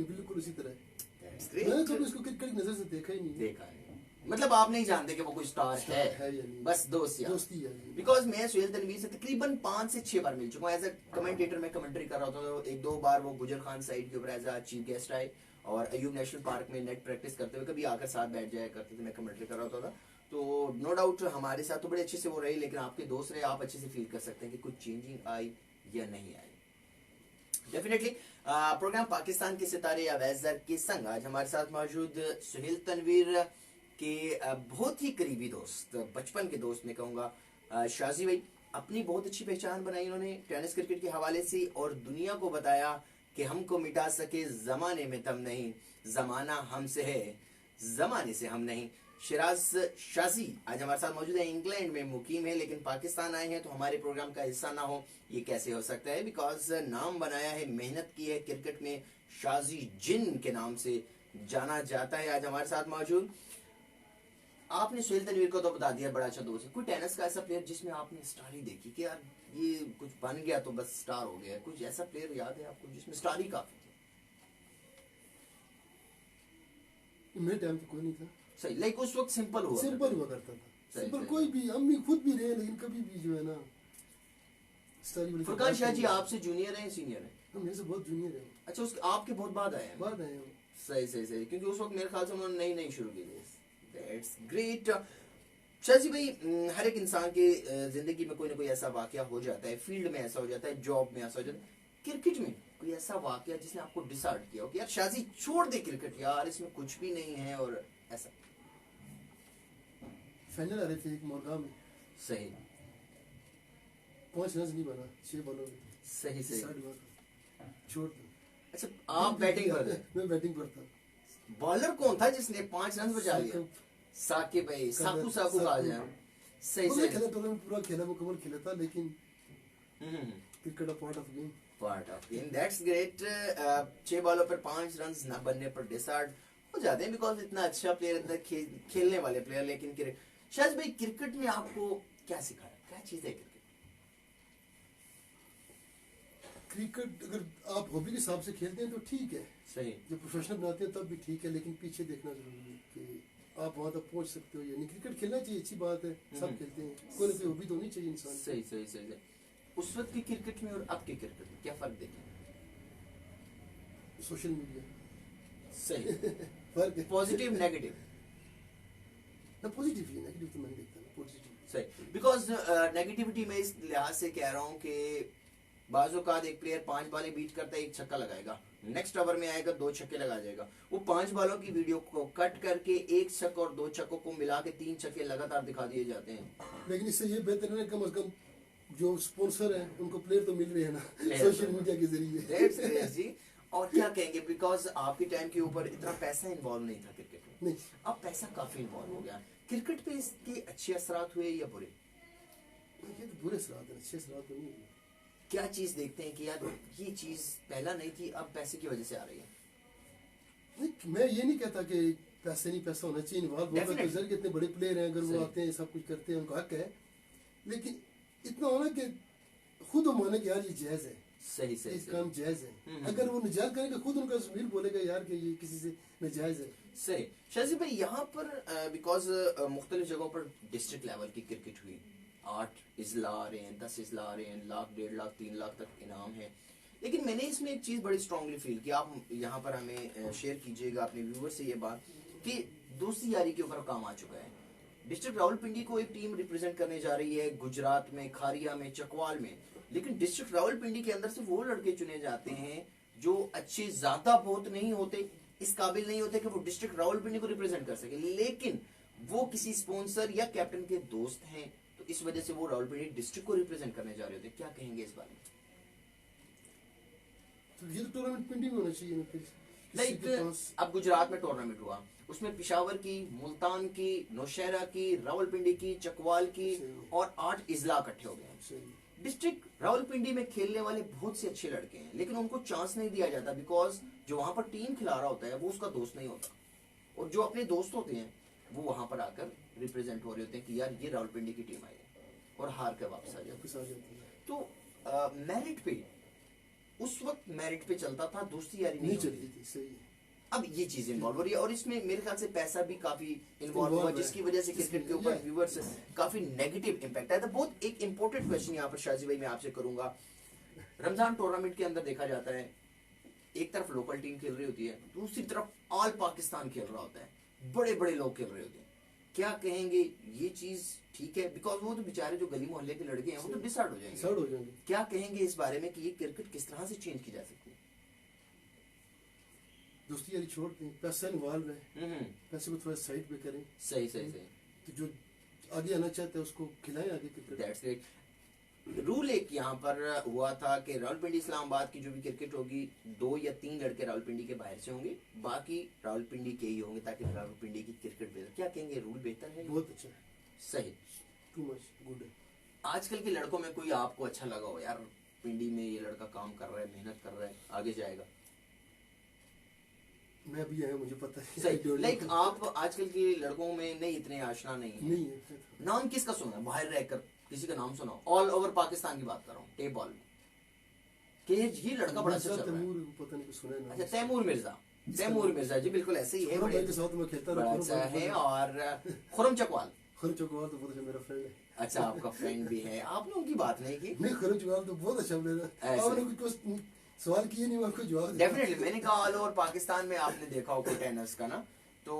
बिल्कुल उसी तरह। That's great. मैंने कभी इसको क्रिकेट की नजर से देखा ही नहीं। देखा है, मतलब आप नहीं जानते कि वो कोई स्टार है या नहीं, बस दोस्त यार। दोस्ती है। बिकॉज मैं सुहेल तनवीर से तकरीबन 5 से 6 बार मिल चुका हूँ एज अ कमेंटेटर। मैं कमेंट्री कर रहा था तो 1-2 बार वो गुजर खान साइड के ऊपर एज अ चीफ गेस्ट आए और अयूब नेशनल पार्क में नेट प्रैक्टिस करते हुए कभी आकर साथ बैठ जाया करते थे, मैं कमेंट्री कर रहा होता था। तो नो डाउट हमारे साथ तो बड़े अच्छे से वो रहे, लेकिन आपके दोस्त रहे, आप अच्छे से फील कर सकते हैं कि कुछ चेंजिंग आई या नहीं आई। डेफिनेटली प्रोग्राम पाकिस्तान के सितारे अवैजर के संग आज हमारे साथ मौजूद सुहेल तनवीर के बहुत ही करीबी दोस्त, बचपन के दोस्त मैं कहूँगा, शाजी भाई। अपनी बहुत अच्छी पहचान बनाई उन्होंने टेनिस क्रिकेट के हवाले से और दुनिया को बताया कि हमको मिटा सके जमाने में दम नहीं, जमाना हमसे है, जमाने से हम नहीं। शिराज शाजी आज हमारे साथ मौजूद है, इंग्लैंड में मुकीम है लेकिन पाकिस्तान आए हैं, तो हमारे प्रोग्राम का हिस्सा ना हो ये कैसे हो सकता है? बिकॉज नाम बनाया है, मेहनत की है क्रिकेट में, शाजी जिन के नाम से जाना जाता है। आज हमारे साथ मौजूद, आपने सुहेल तनवीर को तो बता दिया बड़ा अच्छा दोस्त है, कोई टेनिस का ऐसा प्लेयर जिसमें आपने स्टार ही देखी कि यार ये कुछ बन गया तो बस स्टार हो गया, कुछ ऐसा प्लेयर याद है आपको जिसमें स्टार ही काफी थे? मेरे टाइम तो कोई नहीं था। सही, लाइक उस वक्त सिंपल हुआ करता था। सिंपल कोई भी, हम भी खुद भी रहे, लेकिन कभी भी जो है ना स्टार वाली। फुरकान शाह जी आपसे जूनियर हैं सीनियर हैं? हम मेरे से बहुत जूनियर है। अच्छा, उसके आपके बहुत बाद आए हैं? बाद आए हैं। सही, क्योंकि उस वक्त मेरे ख्याल से उन्होंने नई शुरू की थी। That's great. शाजी भाई, हर एक इंसान के जिंदगी में कोई ना कोई ऐसा वाकया हो जाता है, फील्ड में ऐसा हो जाता है, जॉब में ऐसा हो जाता है, क्रिकेट में कोई ऐसा वाकया जिसने आपको डिसाइड किया हो कि यार शाजी छोड़ दे क्रिकेट, यार इसमें कुछ भी नहीं है, और ऐसा? फाइनल आ रहे थे एक मोरगांव में। सही। 5 रन नहीं बना 6 बॉलों में। सही। 60 बॉल छोड़ दो। अच्छा, आप बैटिंग पर थे? मैं बैटिंग पर था। बॉलर कौन था जिसने 5 रन बचा लिया? साकिब भाई, साकू आ जाए। सही खेला, टूर्नामेंट पूरा खेला, मुकम्मल खेला था, लेकिन cricket part of game. That's great. 6 बॉलों पर 5 रन न बनने पर डिसाइड हो जाते हैं, बिकॉज इतना अच्छा प्लेयर, इतना खेलने वाले प्लेयर। लेकिन शायद भाई क्रिकेट में आपको क्या सिखाया, क्या चीज है क्रिकेट? अगर आप हॉबी के हिसाब से खेलते हैं तो ठीक है, सही। जब प्रोफेशनल बनाते हैं तब भी ठीक है, लेकिन पीछे देखना जरूरी है कि आप वहां तक पहुंच सकते हो या नहीं। क्रिकेट खेलना चाहिए, अच्छी बात है, सब खेलते हैं, कोई ना कोई हॉबी तो होनी चाहिए इंसान। सही। उस वक्त के क्रिकेट में और अब के क्रिकेट में क्या फर्क देखें? Social media. सही। फर्क है। Positive negative? ना पॉजिटिव ही, नेगेटिव तो मैं नहीं देखता, पॉजिटिव। सही, बिकॉज नेगेटिविटी में इस लिहाज से कह रहा हूँ कि बाजू का एक प्लेयर 5 बॉलें बीट करता है, 1 छक्का लगाएगा, नेक्स्ट ओवर में आएगा 2 छक्के लगा जाएगा, वो 5 बॉलों की वीडियो को कट करके 1 छक्का और 2 छक्कों को मिला के 3 छक्के लगातार दिखा दिए जाते हैं। लेकिन इससे ये बेहतर है, कम से कम जो स्पॉन्सर है उनको प्लेयर तो मिल रहे हैं ना सोशल मीडिया के जरिए। जी। और क्या कहेंगे, बिकॉज आपके टाइम के ऊपर इतना पैसा इन्वॉल्व नहीं था क्रिकेट में, नहीं, अब पैसा काफी इन्वॉल्व हो गया। क्रिकेट पे इसके अच्छे असरात हुए या बुरे? ये तो बुरे असरात हैं, अच्छे असरात तो नहीं हुए। क्या चीज देखते हैं कि यार ये चीज पहला नहीं थी, अब पैसे की वजह से आ रही है? नहीं, मैं ये नहीं कहता कि पैसे नहीं, पैसा होना चाहिए इन्वॉल्व होगा, तो जरूर इतने बड़े प्लेयर हैं, अगर वो आते हैं सब कुछ करते हैं, उनका हक है, लेकिन इतना होना कि खुद माने कि यार ये जायज है। सही। इस काम जायज है। अगर वो नजायज करेंगे, खुद उनका ज़मीर बोलेगा यार कि ये किसी से नजायज है। सही। शाजी भाई, यहाँ पर बिकॉज मुख्तलिफ जगहों पर डिस्ट्रिक्ट लेवल की क्रिकेट हुई, 8 इजला आ रहे हैं, 10 इजला आ रहे हैं, 1 लाख 1.5 लाख 3 लाख तक इनाम है। लेकिन मैंने इसमें एक चीज़ बड़ी स्ट्रांगली फील की, आप यहाँ पर हमें शेयर कीजिएगा अपने व्यूवर से ये बात कि दोस्ती यारी के ऊपर काम आ चुका है। डिस्ट्रिक्ट रावलपिंडी को एक टीम रिप्रेजेंट करने जा रही है गुजरात में, खारिया में, चकवाल में, लेकिन डिस्ट्रिक्ट रावलपिंडी के अंदर से वो लड़के चुने जाते हैं जो अच्छे ज्यादा बहुत नहीं होते, इस काबिल नहीं होते कि वो डिस्ट्रिक्ट रावलपिंडी को रिप्रेजेंट कर सके, लेकिन वो किसी स्पॉन्सर या कैप्टन के दोस्त हैं, तो इस वजह से वो रावलपिंडी डिस्ट्रिक्ट को रिप्रेजेंट करने जा रहे होते। क्या कहेंगे इस बारे में? तो ये तो टूर्नामेंट पिंडी में होना चाहिए ना, फिर लाइक अब गुजरात में टूर्नामेंट हुआ, उसमें पिशावर की, मुल्तान की, नौशहरा की, रावलपिंडी की, चकवाल की और 8 इजला इकट्ठे हो गए। डिस्ट्रिक्ट रावलपिंडी में खेलने वाले बहुत से अच्छे लड़के हैं, लेकिन उनको चांस नहीं दिया जाता बिकॉज जो वहां पर टीम खिला रहा होता है वो उसका दोस्त नहीं होता, और जो अपने दोस्त होते हैं वो वहां पर आकर रिप्रेजेंट हो रहे होते हैं कि यार ये रावलपिंडी की टीम आई है, और हार कर वापस आ जाती है। तो मेरिट पे उस वक्त मेरिट पे चलता था, दोस्ती यारी नहीं चलती थी। सही है। अब ये चीज इन्वॉल्व हो रही है, और इसमें मेरे ख्याल से पैसा भी काफी इन्वॉल्व हुआ, जिसकी वजह से क्रिकेट के ऊपर व्यूअर्स काफी नेगेटिव इंपैक्ट आया था। बहुत एक इंपॉर्टेंट क्वेश्चन यहाँ पर शाजी भाई मैं आपसे करूंगा। रमजान टूर्नामेंट के अंदर देखा जाता है एक तरफ लोकल टीम खेल रही होती है, दूसरी तरफ ऑल पाकिस्तान खेल रहा होता है, बड़े बड़े लोग खेल रहे होते हैं। क्या कहेंगे ये चीज ठीक है? बिकॉज वो तो बेचारे जो गली मोहल्ले के लड़के हैं वो तो डिसऑर्ड हो जाएंगे। क्या कहेंगे इस बारे में कि ये क्रिकेट किस तरह से चेंज की जा सकती है? दोस्ती यारी छोड़ दें, पैसा इन्वॉल्व है, पैसे को थोड़ा साइड पे करें। सही सही सही। तो जो आगे आना चाहते हैं उसको खिलाएं आगे क्रिकेट। That's great. रूल एक यहाँ पर हुआ था कि रावलपिंडी इस्लामाबाद की जो भी क्रिकेट होगी 2 या 3 लड़के रावलपिंडी के बाहर से होंगे, बाकी रावलपिंडी के ही होंगे, ताकि रावलपिंडी की क्रिकेट बेहतर। क्या कहेंगे, रूल बेहतर है? बहुत अच्छा है। सही, टू मच गुड है। आजकल के लड़कों में कोई आपको अच्छा लगा हो, यार पिंडी में ये लड़का काम कर रहा है, मेहनत कर रहा है, आगे जाएगा? मैं भी आया, मुझे पता है। सही। लाइक आप आजकल के लड़कों में नहीं इतने आशना नहीं है। नाम किसका सुना बाहर रहकर? किसी का नाम सुना? ऑल ओवर पाकिस्तान की बात कर रहा हूँ, टेप बॉल में कि ये लड़का बड़ा अच्छा चल रहा है। पता नहीं सुना है। अच्छा, तैमूर मिर्जा। तैमूर मिर्जा जी बिल्कुल ऐसे ही है, बड़ा अच्छा है। और खुरम चकवाल। खुरम चकवाल तो बहुत अच्छा मेरा फ्रेंड है। अच्छा, आपका फ्रेंड भी है, आपने उनकी बात नहीं की? नहीं, खुरम चकवाल तो बहुत अच्छा प्लेयर है। आपने कुछ सवाल किए नहीं, आपको जवाब डेफिनेटली। मैंने कहा ऑल ओवर पाकिस्तान में आपने देखा होगा टेनिस का ना, तो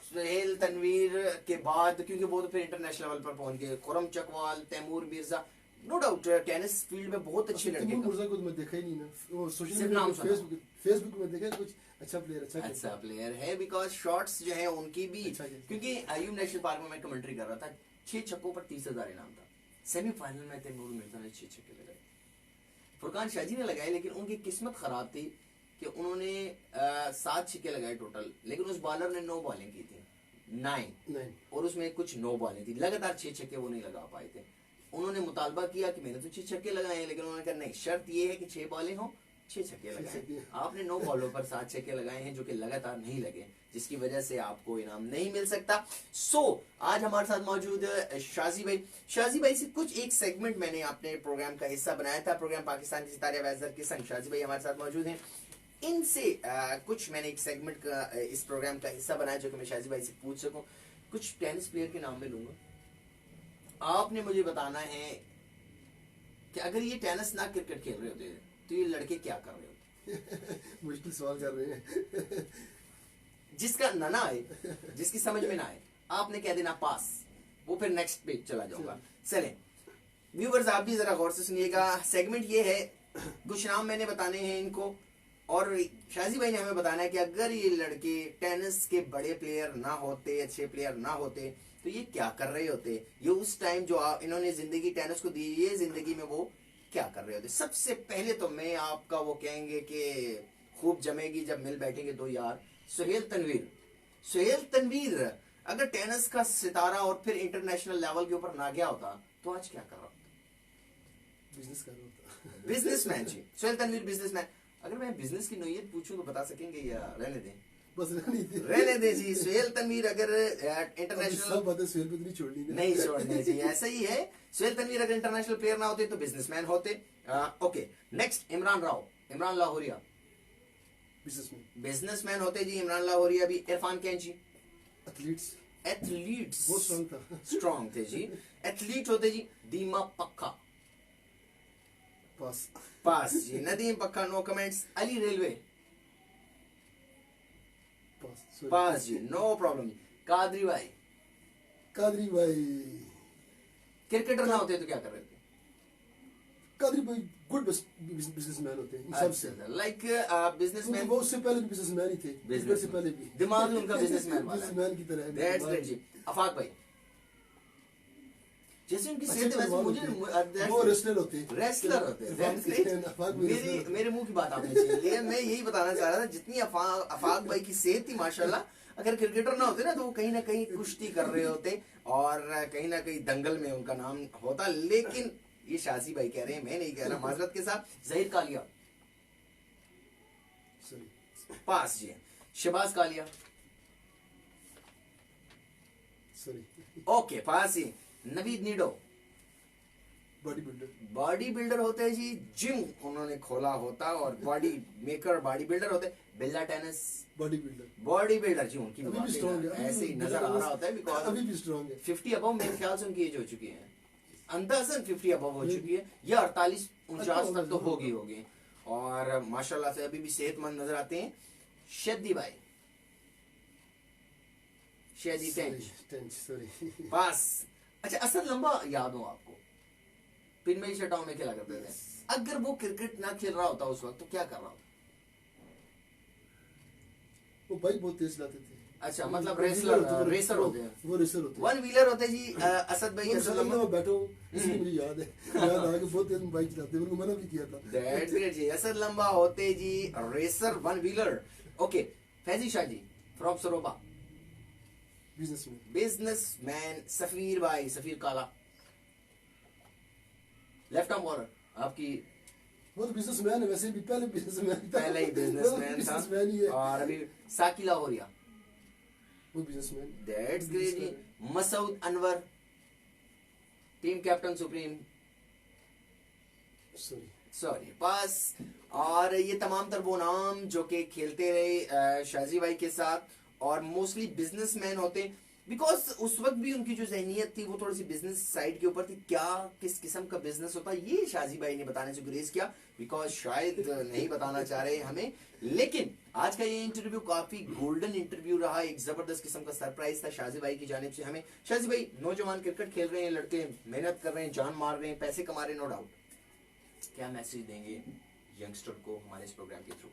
सुहेल तनवीर के बाद, क्योंकि वो तो फिर इंटरनेशनल लेवल पर पहुंच गए, Khurram Chakwal, Taimur Mirza, no doubt tennis field में बहुत अच्छे लड़के। तैमूर मिर्जा को तो मैं देखा ही नहीं ना, वो सोशल मीडिया फेसबुक में देखा, कुछ अच्छा प्लेयर है बिकॉज शॉट्स जो है उनकी भी अच्छा, क्योंकि आयुब नेशनल पार्क में मैं कमेंट्री कर रहा था, 6 छक्कों पर 30,000 इनाम था। सेमीफाइनल में तैमूर मिर्जा ने 6 छक्के लगाए, फुरकान शाहजी ने लगाए, लेकिन उनकी किस्मत खराब थी कि उन्होंने 7 छक्के लगाए टोटल, लेकिन उस बॉलर ने 9 बॉलिंग की थी, 9 और उसमें कुछ 9 बॉलिंग थी, लगातार 6 छक्के वो नहीं लगा पाए थे। उन्होंने मुतालबा किया कि मैंने तो 6 छक्के लगाए हैं, लेकिन उन्होंने कहा नहीं, शर्त ये है कि 6 बॉलिंग हो, 6 छक्के लगाए। आपने 9 बॉलों पर 7 छक्के लगाए हैं, जो कि लगातार नहीं लगे, जिसकी वजह से आपको इनाम नहीं मिल सकता। आज हमारे साथ मौजूद शाजी भाई। शाजी भाई से कुछ एक सेगमेंट मैंने अपने प्रोग्राम का हिस्सा बनाया था, प्रोग्राम पाकिस्तान के सितारे अवैज़र के संग शाजी भाई हमारे साथ मौजूद हैं। इनसे कुछ मैंने एक सेगमेंट का इस प्रोग्राम का हिस्सा बनाया, जो कि मैं शाजी भाई से पूछ सकूं। कुछ टेनिस प्लेयर के नाम में लूंगा, आपने मुझे बताना है कि अगर ये टेनिस ना क्रिकेट खेल रहे होते तो ये लड़के क्या कर रहे होते? मुश्किल सवाल कर रहे हैं। जिसका ना आए, जिसकी समझ में ना आए, आपने कह देना पास, वो फिर नेक्स्ट पे चला जाऊंगा। चलें व्यूवर्स, आप भी जरा गौर से सुनिएगा। सेगमेंट ये है, कुछ नाम मैंने बताने हैं इनको, और शाजी भाई ने हमें बताना है कि अगर ये लड़के टेनिस के बड़े प्लेयर ना होते, अच्छे प्लेयर ना होते, तो ये क्या कर रहे होते? ये उस टाइम जो इन्होंने जिंदगी टेनिस को दी, ये जिंदगी में वो क्या कर रहे होते? सबसे पहले तो मैं आपका वो कहेंगे कि खूब जमेगी जब मिल बैठेंगे 2 यार, सुहेल तनवीर। सुहेल तनवीर अगर टेनिस का सितारा और फिर इंटरनेशनल लेवल के ऊपर ना गया होता तो आज क्या कर रहा होता? बिजनेस कर रहा होता। बिजनेसमैन जी, सुहेल तनवीर बिजनेसमैन। अगर मैं बिजनेस की नोयत पूछूं तो बता सकेंगे या रहने दें? बस रहने दे जी। सुहेल तनवीर अगर इंटरनेशनल, सब बातें सुहेल पे नहीं छोड़नी, नहीं छोड़नी जी, ऐसा ही है। सुहेल तनवीर अगर इंटरनेशनल प्लेयर ना होते तो बिजनेसमैन होते। Okay, next Imran Rao, Imran Lahoria businessman होते जी। इमरान लाहौरिया भी। इरफान कैंची एथलीट्स बहुत स्ट्रॉन्ग थे जी। एथलीट होते जी। दीमा पक्का पास जी। नदीम पक्का नो कमेंट्स। अली रेलवे पास जी, नो प्रॉब्लम। कादरी भाई क्रिकेटर ना होते तो क्या कर रहे थे? कादरी भाई गुड बिजनेसमैन होते हैं सबसे, लाइक बिजनेसमैन। वो उससे पहले बिजनेसमैन ही थे, बिजनेस से पहले भी दिमाग उनका बिजनेसमैन बिजनेसमैन की तरह है। दैट्स ग्रेट जी। अफाक भाई जैसे उनकी अच्छे सेहत है, वैसे पहलवान मुझे होते हैं। वो रेसलर होते हैं, रेसलर होते हैं। That's great। अफाक भी wrestler होते हैं। मेरे मुंह की बात आपने छीन ली है। मैं यही बताना चाह रहा था, जितनी अफाक भाई की सेहत थी माशाल्लाह, अगर क्रिकेटर ना होते ना तो वो कहीं ना कहीं कुश्ती कर रहे होते और कहीं ना कहीं दंगल में उनका नाम होता। लेकिन ये शाजी भाई कह रहे हैं, मैं नहीं कह रहा, माजरत के साथ। जहीर कालिया सॉरी पास जी, शहबाज कालिया सॉरी ओके पास ही। Naveed Nido body builder, body builder होते हैं जी, जिम उन्होंने खोला होता और बॉडी मेकर बॉडी बिल्डर होते। बिल्ला टेनिस बॉडी बिल्डर, बॉडी बिल्डर जी, उनकी अभी भी स्ट्रॉन्ग है, ऐसे ही नजर आ रहा होता है बिकॉज अभी भी स्ट्रॉन्ग है। 50 अबव मेरे ख्याल से उनकी एज हो चुकी है, अंदाजन 50 अबव हो चुकी है, या 48-49 तक तो होगी। और माशाल्लाह से अभी भी सेहतमंद नजर आते हैं। शेदी भाई, शेदी टेंच सॉरी पास। अच्छा, असद लंबा याद हो आपको, पिन में शटाओं में खेला करते थे। अगर वो क्रिकेट ना खेल रहा होता उस वक्त तो क्या कर रहा होता? वो बाइक बहुत तेज चलाते थे। अच्छा, मतलब रेसर होते हैं, वो रेसर होते हैं, वन व्हीलर होते जी। असद भाई, असद लंबा मैं बैठा हूँ, इसलिए मुझे याद है, याद आ गया, बहुत तेज बाइक चलाते हैं, उनको मना भी किया था। दैट्स ग्रेट जी। असद लंबा होते जी racer, one wheeler. Okay, Faizi Shah ji from Saroba, businessman. Safeer bhai, Safeer काला लेफ्ट आर्म बॉलर आपकी। वो तो बिजनेसमैन है, वैसे भी पहले बिजनेसमैन था, पहले ही बिजनेसमैन बिजनेसमैन ही है। था। और अभी साकी लाहौरिया, वो बिजनेसमैन। दैट्स ग्रेट जी। Masood Anwar, team captain supreme, sorry पास। और ये तमाम तर वो नाम जो कि खेलते रहे शाजी भाई के साथ और मोस्टली बिजनेसमैन होते, बिकॉज उस वक्त भी उनकी जो जहनीत थी वो थोड़ी सी बिजनेस साइड के ऊपर थी। क्या किस किस्म का बिजनेस होता है ये शाजी भाई ने बताने से गुरेज किया, बिकॉज शायद नहीं बताना चाह रहे हमें। लेकिन आज का ये इंटरव्यू काफी गोल्डन इंटरव्यू रहा, एक जबरदस्त किस्म का सरप्राइज था शाजी भाई की जानिब से हमें। शाजी भाई, नौजवान क्रिकेट खेल रहे हैं, लड़के मेहनत कर रहे हैं, जान मार रहे हैं, पैसे कमा रहे हैं, नो डाउट, क्या मैसेज देंगे यंगस्टर को हमारे इस प्रोग्राम के थ्रू?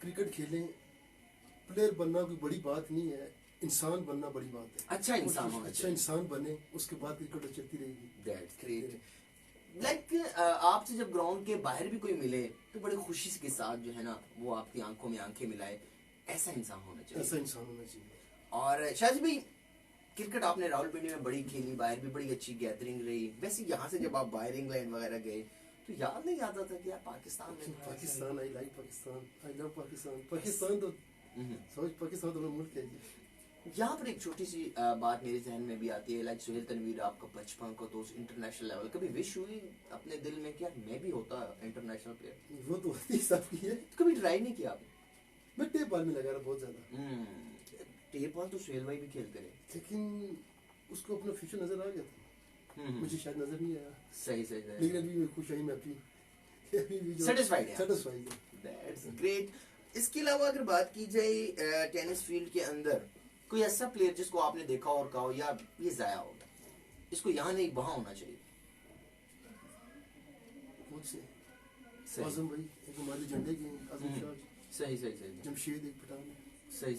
क्रिकेट खेलें, प्लेयर बनना कोई बड़ी बात नहीं है, इंसान बनना बड़ी बात है। अच्छा इंसान होना अच्छा इंसान बने, उसके बाद क्रिकेट चलती रहेगी। That's great. लाइक आपसे जब ग्राउंड के बाहर भी कोई मिले तो बड़ी खुशी के साथ जो है ना वो आपकी आंखों में आंखें मिलाए, ऐसा इंसान होना चाहिए। ऐसा इंसान होना चाहिए। और शाजी भाई, क्रिकेट आपने रावलपिंडी में बड़ी खेली, बाहर भी बड़ी अच्छी गैदरिंग रही, वैसे यहाँ से जब आप बाहर इंग्लैंड वगैरह गए तो याद नहीं आता था कि यार पाकिस्तान में, Pakistan, I like Pakistan, I love Pakistan. Pakistan तो समझ, पाकिस्तान तो मुल्क है जी। यहाँ पर एक छोटी सी बात मेरे जहन में भी आती है, लाइक सुहेल तनवीर, आपका बचपन को तो इंटरनेशनल लेवल कभी विश हुई अपने दिल में कि यार मैं भी होता इंटरनेशनल प्लेयर? वो तो होती सबकी है। तो कभी ट्राई नहीं किया आपने? मैं टेप बॉल में लगा रहा बहुत ज्यादा। टेप बॉल तो सुहेल भाई भी खेलते रहे, लेकिन उसको अपना फ्यूचर नजर आ गया था, मुझे शायद नजर नहीं आया। सही लेकिन अभी मैं खुश, मैं सेटिस्फाइड सेटिस्फाइड है। That's great. इसके अलावा अगर बात की जाए टेनिस फील्ड के अंदर कोई ऐसा प्लेयर जिसको आपने देखा और कहा यार ये जाया हो गया, इसको यहाँ नहीं वहाँ होना चाहिए? मुझसे आजम भाई, एक हमारे झंडे के आजम शाह, सही जमशेद एक पठान, सही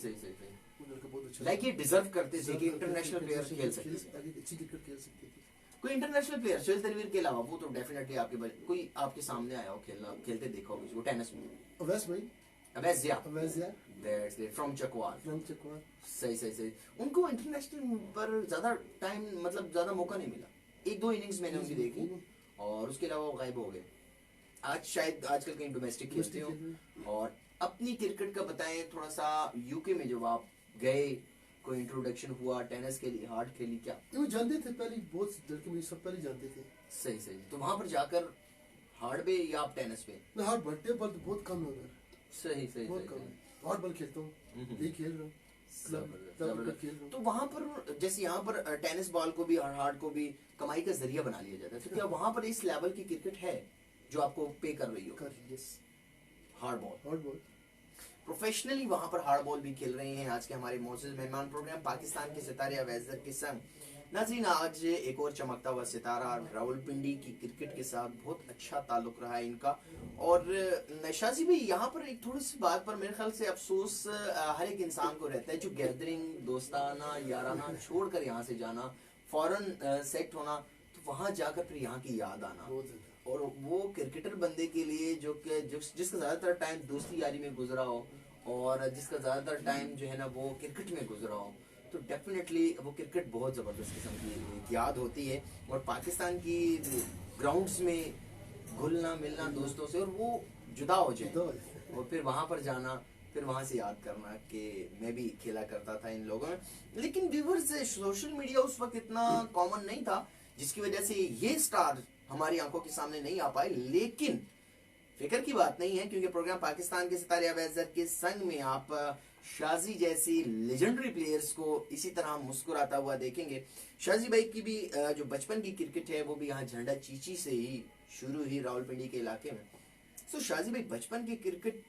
वो लड़का बहुत अच्छा, लाइक ये डिजर्व करते थे कि इंटरनेशनल प्लेयर खेल सकते थे, आगे अच्छी क्रिकेट खेल सकते थे। कोई इंटरनेशनल प्लेयर सुहेल तनवीर के अलावा वो तो डेफिनेटली आपके कोई आपके सामने आया हो खेलना, खेलते देखा हो वो टेनिस में? अवैस भाई, अवैस जिया, दैट्स फ्रॉम चकवाल, सही। उनको इंटरनेशनल पर ज्यादा टाइम, मतलब ज्यादा मौका नहीं मिला, 1-2 इनिंग्स मैंने उनकी देखी और उसके अलावा वो गायब हो गए। आज शायद आजकल कहीं डोमेस्टिक खेलते हो। और अपनी क्रिकेट का बताएं थोड़ा सा, यूके में जब आप गए कोई इंट्रोडक्शन हुआ टेनिस के लिए, हार्ड खेली क्या? वो जानते थे पहले, बहुत लड़के मुझे सब पहले जानते थे। सही। तो वहां पर जाकर हार्ड पे या आप टेनिस पे? मैं हार्ड बट्टे बॉल तो बहुत कम है उधर, सही बहुत कम है। हार्ड बॉल खेलता हूँ, यही खेल रहा हूँ, क्लब खेल रहा हूँ। तो वहां पर जैसे यहाँ पर टेनिस बॉल को भी और हार्ड को भी कमाई का जरिया बना लिया जाता है, तो क्या वहां पर इस लेवल की क्रिकेट है जो आपको पे कर रही हो? हार्ड बॉल प्रोफेशनली वहां पर हार्ड बॉल भी खेल रहे हैं आज के हमारे मोअज़्ज़िज़ मेहमान प्रोग्राम पाकिस्तान के सितारे अवैज़ ज़र के संग। नाज़रीन, आज एक और चमकता हुआ सितारा रावलपिंडी की क्रिकेट के साथ बहुत अच्छा ताल्लुक रहा है इनका। और शाजी भाई, यहाँ पर एक थोड़ी सी बात पर मेरे ख्याल से अफसोस हर एक इंसान को रहता है, जो गैदरिंग दोस्ताना याराना छोड़कर यहाँ से जाना, फौरन सेट होना, तो वहाँ जाकर फिर यहाँ की याद आना, बहुत ज्यादा। और वो क्रिकेटर बंदे के लिए जो कि जिसका ज़्यादातर टाइम दोस्ती यारी में गुजरा हो और जिसका ज़्यादातर टाइम जो है ना वो क्रिकेट में गुजरा हो, तो डेफिनेटली वो क्रिकेट बहुत ज़बरदस्त किस्म की एक याद होती है। और पाकिस्तान की ग्राउंड्स में घुलना मिलना दोस्तों से, और वो जुदा हो जाए और फिर वहाँ पर जाना, फिर वहाँ से याद करना कि मैं भी खेला करता था इन लोगों में। लेकिन व्यूअर्स, सोशल मीडिया उस वक्त इतना कॉमन नहीं था, जिसकी वजह से ये स्टार हमारी आंखों के सामने नहीं आ पाए। लेकिन फिक्र की बात नहीं है, क्योंकि प्रोग्राम पाकिस्तान के सितारे अवैज़ ज़र के संग में आप शाजी जैसी लेजेंडरी प्लेयर्स को इसी तरह मुस्कुराता हुआ देखेंगे। शाजी भाई की भी जो बचपन की क्रिकेट है वो भी यहाँ झंडा चीची से ही शुरू हुई, रावलपिंडी के इलाके में। सो शाजी भाई, बचपन की क्रिकेट,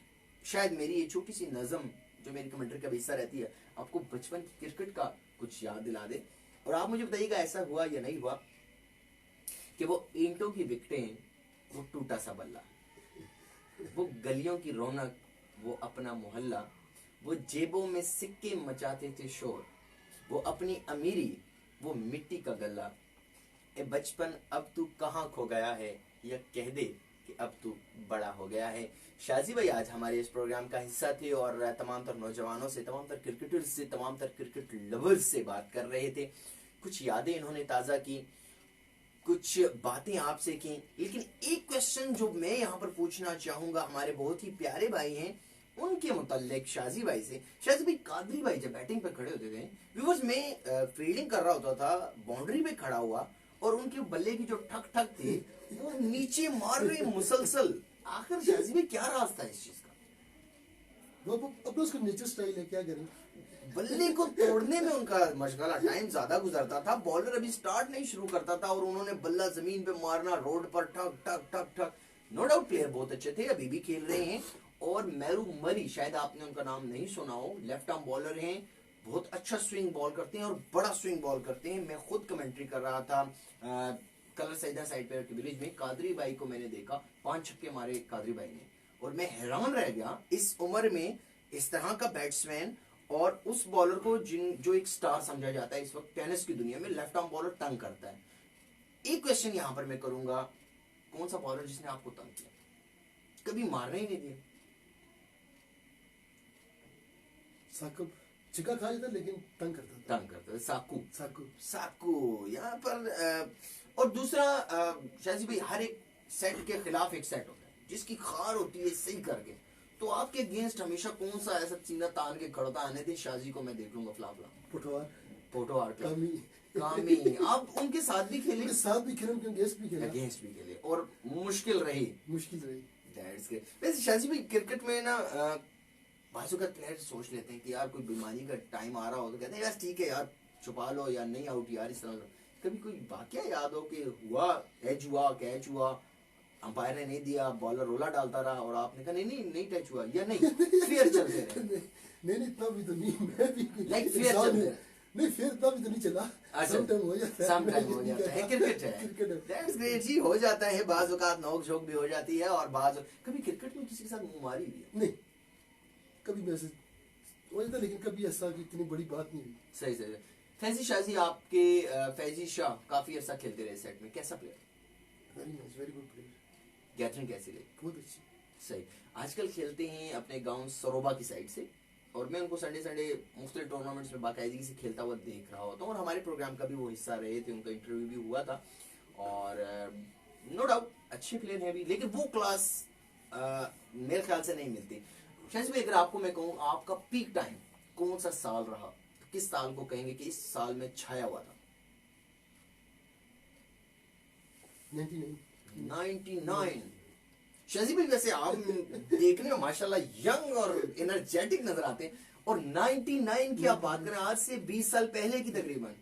शायद मेरी ये छोटी सी नज़म जो मेरी कमेंट्री का हिस्सा रहती है, आपको बचपन की क्रिकेट का कुछ याद दिला दे। और आप मुझे बताइएगा ऐसा हुआ या नहीं हुआ कि वो ईंटों की विकेटें, वो टूटा सा बल्ला, वो गलियों की रौनक, वो अपना मोहल्ला, वो जेबों में सिक्के मचाते थे शोर, वो अपनी अमीरी, वो मिट्टी का गल्ला, ए बचपन अब तू कहाँ खो गया है, या कह दे कि अब तू बड़ा हो गया है। शाजी भाई आज हमारे इस प्रोग्राम का हिस्सा थे और तमाम तर नौजवानों से, तमाम तर क्रिकेटर्स से, तमाम तर क्रिकेट लवर्स से बात कर रहे थे। कुछ यादें इन्होंने ताज़ा की, कुछ बातें आपसे की। लेकिन एक क्वेश्चन जो मैं यहाँ पर पूछना चाहूंगा हमारे बहुत ही प्यारे भाई हैं उनके मुताल्लिक शाजी भाई से। शाजी भाई, कादरी भाई जब बैटिंग पे खड़े होते थे, व्यूअर्स, मैं फील्डिंग कर रहा होता था बाउंड्री पे खड़ा हुआ, और उनके बल्ले की जो ठक ठक थी वो नीचे मार रही मुसलसल। आखिर शाजी भाई क्या रास्ता है इस चीज का? वो अपना उसका नेचर स्टाइल है, क्या करें। बल्ले को तोड़ने में उनका मशगला टाइम ज्यादा गुजरता था। बॉलर अभी स्टार्ट नहीं शुरू करता था और उन्होंने बल्ला जमीन पे मारना, रोड पर ठक ठक ठक ठक। नो डाउट प्लेयर बहुत अच्छे थे, अभी भी खेल रहे हैं। और मैरू मरी, शायद आपने उनका नाम नहीं सुना हो, लेफ्ट आर्म बॉलर हैं, बहुत अच्छा स्विंग बॉल करते हैं और बड़ा स्विंग बॉल करते हैं। मैं खुद कमेंट्री कर रहा था कलर सैदा साइड पे विलेज में, कादरी भाई को मैंने देखा, 5 छक्के मारे कादरी भाई ने, और मैं हैरान रह गया इस उम्र में इस तरह का बैट्समैन और उस बॉलर को जो एक स्टार समझा जाता है इस वक्त टेनिस की दुनिया में, लेफ्ट आर्म बॉलर तंग करता है। एक क्वेश्चन यहां पर मैं करूंगा, कौन सा बॉलर जिसने आपको तंग किया, कभी मारने ही नहीं दिया? साकुब चिका खा लेता लेकिन तंग करता था। साकू साकू साकू यहाँ पर। और दूसरा, शाजी भाई, हर एक सेट के खिलाफ एक सेट होता है जिसकी खार होती है सही करके, तो आपके अगेंस्ट हमेशा कौन सा ऐसा सीना तान के खड़ता, आने दे शाजी को मैं देख लूंगा फ्लाफला, पोटोवार कामी, आप उनके साथ भी खेले? उनके साथ भी खेले, उनके अगेंस्ट भी खेले, और मुश्किल रही। That's great। वैसे शाजी भाई, क्रिकेट में ना बाजू का प्लेयर सोच लेते हैं कि यार कोई बीमारी का टाइम आ रहा हो तो कहते हैं यार ठीक है यार छुपा लो या नहीं आउट यार, इस तरह। कभी कोई वाकया याद हो कि हुआ, एज हुआ, कैच हुआ, अंपायर ने नहीं दिया, बॉलर रोला डालता रहा और आपने कहा नहीं टच हुआ, या नहीं फेयर चलते रहे? नहीं इतना भी तो नहीं, मैं भी लाइक फेयर चलते रहे। नहीं फेयर इतना भी तो नहीं चला, सम टाइम हो जाता है, क्रिकेट है, दैट्स ग्रेट जी, हो जाता है, बाज औकात नोक झोंक भी हो जाती है। और बाज कभी क्रिकेट में किसी के साथ मुंह मारी हुई है? नहीं, कभी भी ऐसे हो जाता, लेकिन कभी ऐसा कि इतनी बड़ी बात नहीं हुई। सही। फैजी शाजी, आपके फैजी शाह काफी अर्सा खेलते रहे सेट में, कैसा player? Very nice, very good player. Gathering कैसी रही? बहुत अच्छी। सही। आजकल खेलते हैं अपने गांव सरोबा की साइड से, और मैं उनको संडे मुख्तलिफ टूर्नामेंट्स में बाकायदगी से खेलता हुआ देख रहा होता हूँ, और हमारे प्रोग्राम का भी वो हिस्सा रहे थे, उनका इंटरव्यू भी हुआ था, और नो डाउट अच्छे प्लेयर हैं भी, लेकिन वो क्लास मेरे ख्याल से नहीं मिलती। शायद अगर आपको मैं कहूँ आपका पीक टाइम कौन सा साल रहा, तो किस साल को कहेंगे कि इस साल में छाया हुआ था? 99। शाजी भाई, वैसे आप देखने में माशाल्लाह यंग और एनर्जेटिक नजर आते हैं, और 99 की आप बात करें, आज से 20 साल पहले की तकरीबन।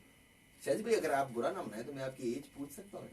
शाजी भाई, अगर आप बुरा ना मनाए तो मैं आपकी एज पूछ सकता हूँ?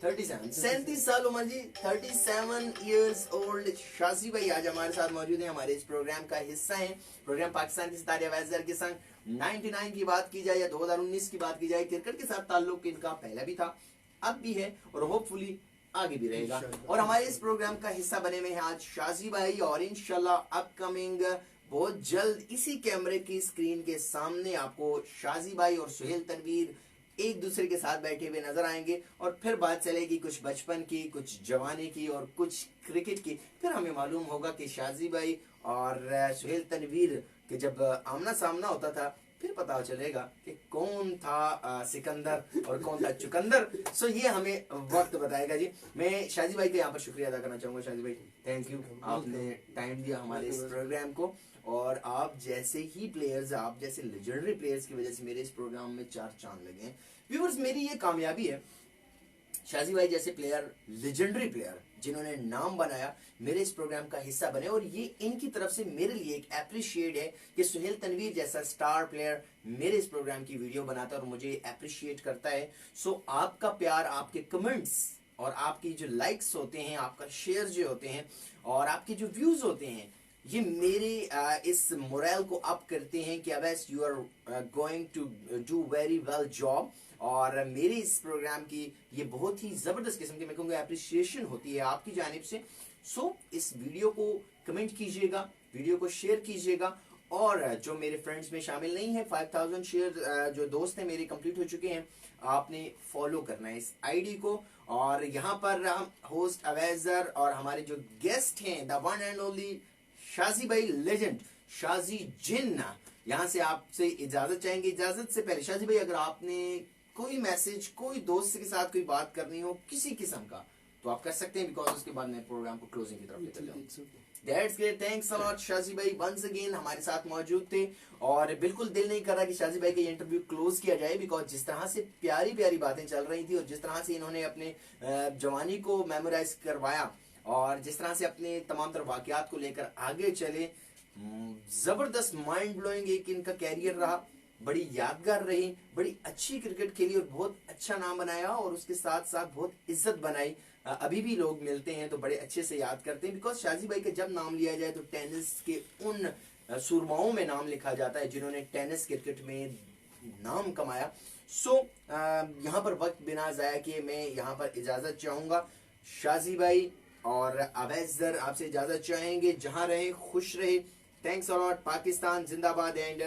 37 साल उमर जी, 37 इयर्स ओल्ड शाजी भाई आज हमारे साथ मौजूद हैं, हमारे इस प्रोग्राम का हिस्सा हैं। प्रोग्राम पाकिस्तान के सितारे अवैज़ ज़र के संग 99 की बात की जाए या 2019 की बात की जाए, क्रिकेट के साथ ताल्लुक इनका पहले भी था, अब भी है और होपफुली आगे भी रहेगा। और हमारे इस प्रोग्राम का हिस्सा बने हुए हैं आज शाजी भाई, और इंशाल्लाह अपकमिंग बहुत जल्द इसी कैमरे की स्क्रीन के सामने आपको शाजी भाई और सुहेल तनवीर एक दूसरे के साथ बैठे हुए नजर आएंगे, और फिर बात चलेगी कुछ बचपन की, कुछ जवानी की और कुछ क्रिकेट की। फिर हमें मालूम होगा कि शाजी भाई और सुहेल तनवीर के जब आमना सामना होता था, फिर पता चलेगा कि कौन था सिकंदर और कौन था चुकंदर। सो ये हमें वक्त बताएगा जी। मैं शाजी भाई का यहाँ पर शुक्रिया अदा करना चाहूंगा। शाजी भाई थैंक यू, आपने टाइम दिया हमारे इस प्रोग्राम को, और आप जैसे ही प्लेयर्स, आप जैसे लेजेंडरी प्लेयर्स की वजह से मेरे इस प्रोग्राम में 4 चांद लगे हैं। व्यूअर्स, मेरी ये कामयाबी है, शाजी भाई जैसे प्लेयर, लेजेंडरी प्लेयर जिन्होंने नाम बनाया, मेरे इस प्रोग्राम का हिस्सा बने, और ये इनकी तरफ से मेरे लिए एक अप्रिशिएट है कि सुहेल तनवीर जैसा स्टार प्लेयर मेरे इस प्रोग्राम की वीडियो बनाता है और मुझे अप्रिशिएट करता है। सो आपका प्यार, आपके कमेंट्स और आपकी जो लाइक्स होते हैं, आपका शेयर जो होते हैं और आपके जो व्यूज होते हैं, ये मेरे इस मोरल को अप करते हैं कि Awais you are going to do very well job. और मेरे इस प्रोग्राम की ये बहुत ही जबरदस्त किस्म की, मैं कहूँगा, अप्रिसिएशन होती है आपकी जानिब से। सो इस वीडियो को कमेंट कीजिएगा, वीडियो को शेयर कीजिएगा, और जो मेरे फ्रेंड्स में शामिल नहीं है, 5000 शेयर जो दोस्त हैं मेरे कंप्लीट हो चुके हैं, आपने फॉलो करना है इस आईडी को। और यहाँ पर हम होस्ट अवैजर और हमारे जो गेस्ट हैं, the one and only Shaji भाई लेजेंड, शाजी जिन्ना, यहाँ से आपसे इजाजत चाहेंगे। इजाजत से पहले शाजी भाई, अगर आपने कोई मैसेज, कोई दोस्त के साथ कोई बात करनी हो किसी किस्म का, तो आप कर सकते हैं, बिकॉज उसके बाद मैं प्रोग्राम को क्लोजिंग की तरफ लेकर जाऊंगा। That's great, thanks a lot Shaji भाई वंस अगेन हमारे साथ मौजूद थे। और बिल्कुल दिल नहीं कर रहा कि शाजी भाई का ये इंटरव्यू क्लोज किया जाए, बिकॉज जिस तरह से प्यारी प्यारी बातें चल रही थी और जिस तरह से इन्होंने अपने जवानी को मेमोराइज करवाया और जिस तरह से अपने तमाम तरह वाकयात को लेकर आगे चले, जबरदस्त माइंड ब्लोइंग एक इनका कैरियर रहा, बड़ी यादगार रही, बड़ी अच्छी क्रिकेट खेली और बहुत अच्छा नाम बनाया, और उसके साथ साथ बहुत इज्जत बनाई। अभी भी लोग मिलते हैं तो बड़े अच्छे से याद करते हैं, बिकॉज शाजी भाई का जब नाम लिया जाए तो टेनिस के उन सुरमाओं में नाम लिखा जाता है जिन्होंने टेनिस क्रिकेट में नाम कमाया। सो यहाँ पर वक्त बिना जाया किए मैं यहाँ पर इजाजत चाहूंगा। शाजी भाई और अवैजर आपसे इजाजत चाहेंगे, जहां रहे खुश रहे। थैंक्स अ लॉट, पाकिस्तान जिंदाबाद एंड